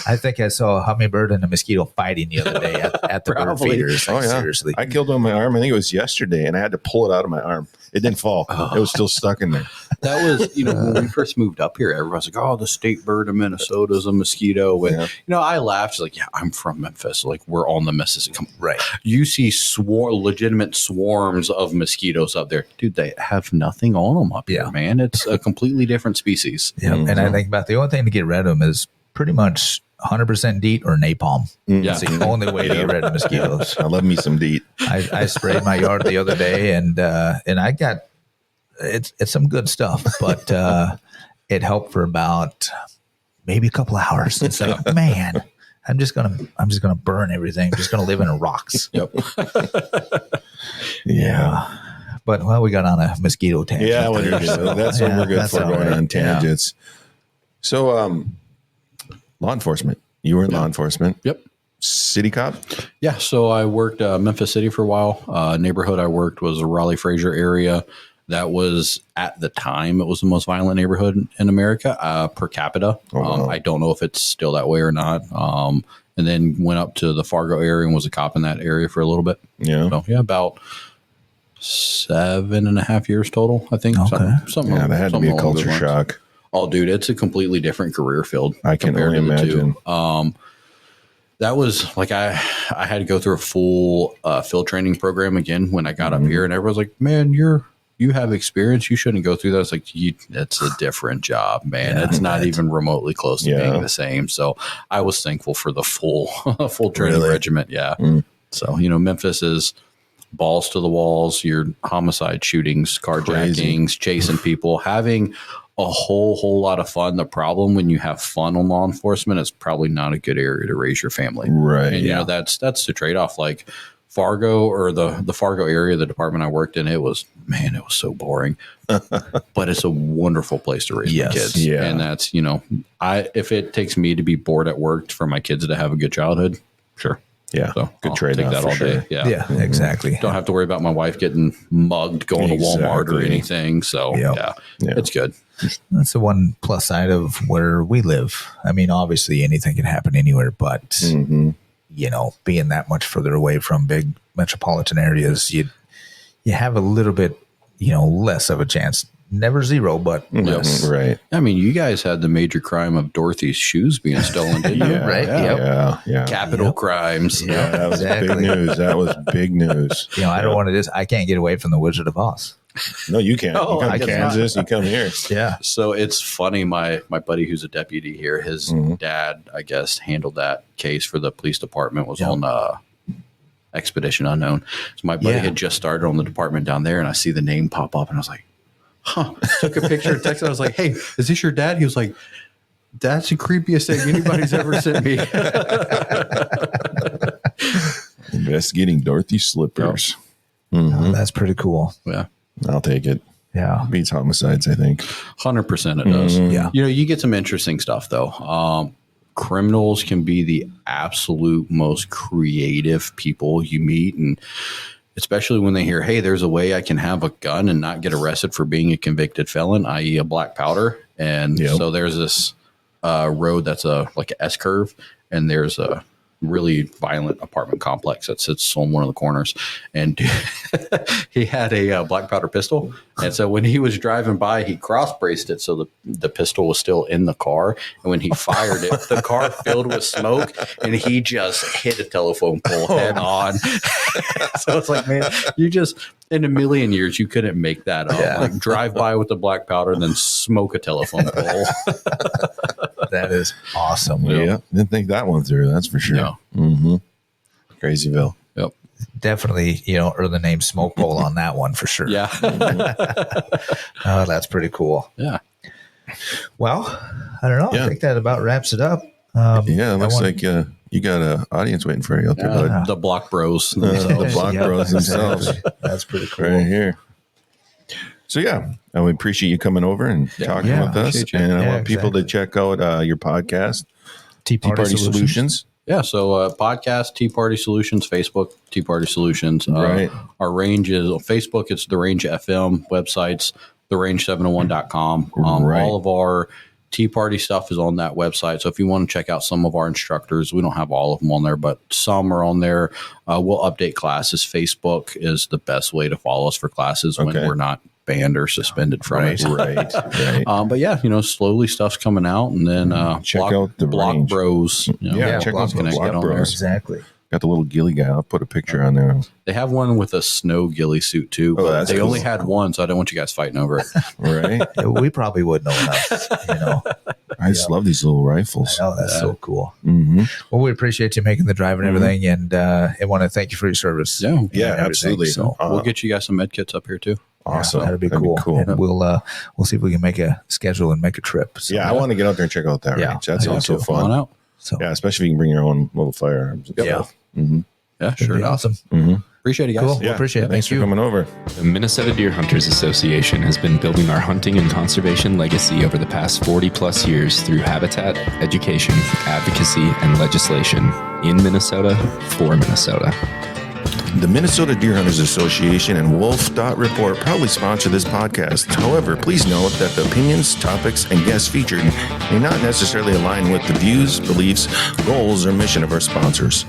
I think I saw a hummingbird and a mosquito fighting the other day at the bird feeders. Like, seriously, I killed one on my arm. I think it was yesterday, and I had to pull it out of my arm. It didn't fall. It was still stuck in there. That was, when we first moved up here, everyone's like, oh, the state bird of Minnesota is a mosquito. And, I laughed. It's like, yeah, I'm from Memphis. Like, we're on the Mississippi. Right. You see legitimate swarms of mosquitoes up there. Dude, they have nothing on them up here, man. It's a completely different species. Yeah. Mm-hmm. And I think about the only thing to get rid of them is pretty much 100% DEET or napalm. Yeah. It's the only way to get rid of mosquitoes. I love me some DEET. I sprayed my yard the other day, and I got it's some good stuff, but it helped for about maybe a couple of hours. It's like, man, I'm just gonna burn everything. I'm just gonna live in rocks. Yep. Yeah. But we got on a mosquito tangent. Yeah, that's what we're good for, going on tangents. So, law enforcement. You were in law enforcement. Yep. City cop? Yeah. So I worked Memphis City for a while. Neighborhood I worked was the Raleigh-Fraser area. That was, at the time, it was the most violent neighborhood in America per capita. Oh, wow. I don't know if it's still that way or not. And then went up to the Fargo area and was a cop in that area for a little bit. Yeah. So, about 7.5 years total, I think. Okay. Something that had to be a culture shock. Oh, dude, it's a completely different career field. I can only imagine. That was like I had to go through a full field training program again when I got up here, and everyone's like, "Man, you have experience. You shouldn't go through that." It's like, that's a different job, man. It's not even remotely close to being the same. So I was thankful for the full training regiment. Yeah. So Memphis is balls to the walls. Your homicide shootings, carjackings, chasing people, having a whole lot of fun. The problem when you have fun on law enforcement, it's probably not a good area to raise your family. Right. And that's the trade-off. Like Fargo, or the Fargo area, the department I worked in, it was so boring, but it's a wonderful place to raise my kids. Yeah. And that's, if it takes me to be bored at work for my kids to have a good childhood, sure. Yeah. So good I'll trade take off that for all sure. day. Yeah. Exactly. Don't have to worry about my wife getting mugged going to Walmart or anything. So yeah, it's good. That's the one plus side of where we live. I mean, obviously anything can happen anywhere, but being that much further away from big metropolitan areas, you have a little bit, less of a chance. Never zero, but less. Right. I mean, you guys had the major crime of Dorothy's shoes being stolen, didn't you? Right. Yeah. Capital crimes. Yeah, that was big news. That was big news. I don't want to I can't get away from the Wizard of Oz. No, you can't. Oh, you come to Kansas, you come here. Yeah. So it's funny. My buddy who's a deputy here, his dad, I guess, handled that case for the police department, was on Expedition Unknown. So my buddy had just started on the department down there, and I see the name pop up, and I was like, took a picture and texted. I was like, "Hey, is this your dad?" He was like, "That's the creepiest thing anybody's ever sent me." Investigating Dorothy slippers. That's pretty cool. Yeah, I'll take it. Yeah, beats homicides, I think. 100% it does. Yeah, you get some interesting stuff though. Criminals can be the absolute most creative people you meet, and especially when they hear, hey, there's a way I can have a gun and not get arrested for being a convicted felon, i.e. a black powder. And so there's this road that's like an S curve, and there's a really violent apartment complex that sits on one of the corners, and he had a black powder pistol, and so when he was driving by, he cross braced it so the pistol was still in the car, and when he fired it, the car filled with smoke, and he just hit a telephone pole head on. So it's like, man, you just, in a million years you couldn't make that up. Like, drive by with the black powder and then smoke a telephone pole. That is awesome. Yeah, didn't think that one through. That's for sure. No. Mm-hmm. Crazyville. Yep. Definitely, earn the name Smoke Pole on that one for sure. Yeah. Oh, that's pretty cool. Yeah. Well, I don't know. Yeah. I think that about wraps it up. It looks like you got an audience waiting for you out there, bud. The block bros. The block bros themselves. Exactly. That's pretty cool. Right here. So we appreciate you coming over and talking with us. appreciate you. And I Yeah, want people to check out your podcast, Tea Tea Party Solutions. Yeah, so podcast, Tea Party Solutions, Facebook, Tea Party Solutions. Right. Our range is on Facebook, it's The Range FM, websites, therange701.com. Right. All of our Tea Party stuff is on that website. So if you want to check out some of our instructors, we don't have all of them on there, but some are on there. We'll update classes. Facebook is the best way to follow us for classes when we're not banned or suspended from it. Right. But yeah, slowly stuff's coming out, and then Check out the Block Range. Bros. Check out the Connect Block on there. Bros. Exactly. Got the little ghillie guy. I'll put a picture on there. They have one with a snow ghillie suit too. But that's they cool. only had one, so I don't want you guys fighting over it. Right. We probably would know enough, I just love these little rifles. Oh, that's so cool. Mm-hmm. Well, we appreciate you making the drive and everything, and I want to thank you for your service. Yeah. and Yeah, everything. absolutely. So, We'll get you guys some med kits up here too. Awesome. that'd be cool. And we'll see if we can make a schedule and make a trip. So, I want to get out there and check out that Yeah, range. That's I do also too. Come on fun. out. So Yeah, especially if you can bring your own little firearms. Yeah. Mm-hmm. Yeah, it'd sure. be awesome. Appreciate it, guys. Cool. We appreciate it. Thanks Thank for you. coming over. The Minnesota Deer Hunters Association has been building our hunting and conservation legacy over the past 40 plus years through habitat, education, advocacy, and legislation in Minnesota for Minnesota. The Minnesota Deer Hunters Association and Wolf Dot Report proudly sponsor this podcast. However, please note that the opinions, topics, and guests featured may not necessarily align with the views, beliefs, goals, or mission of our sponsors.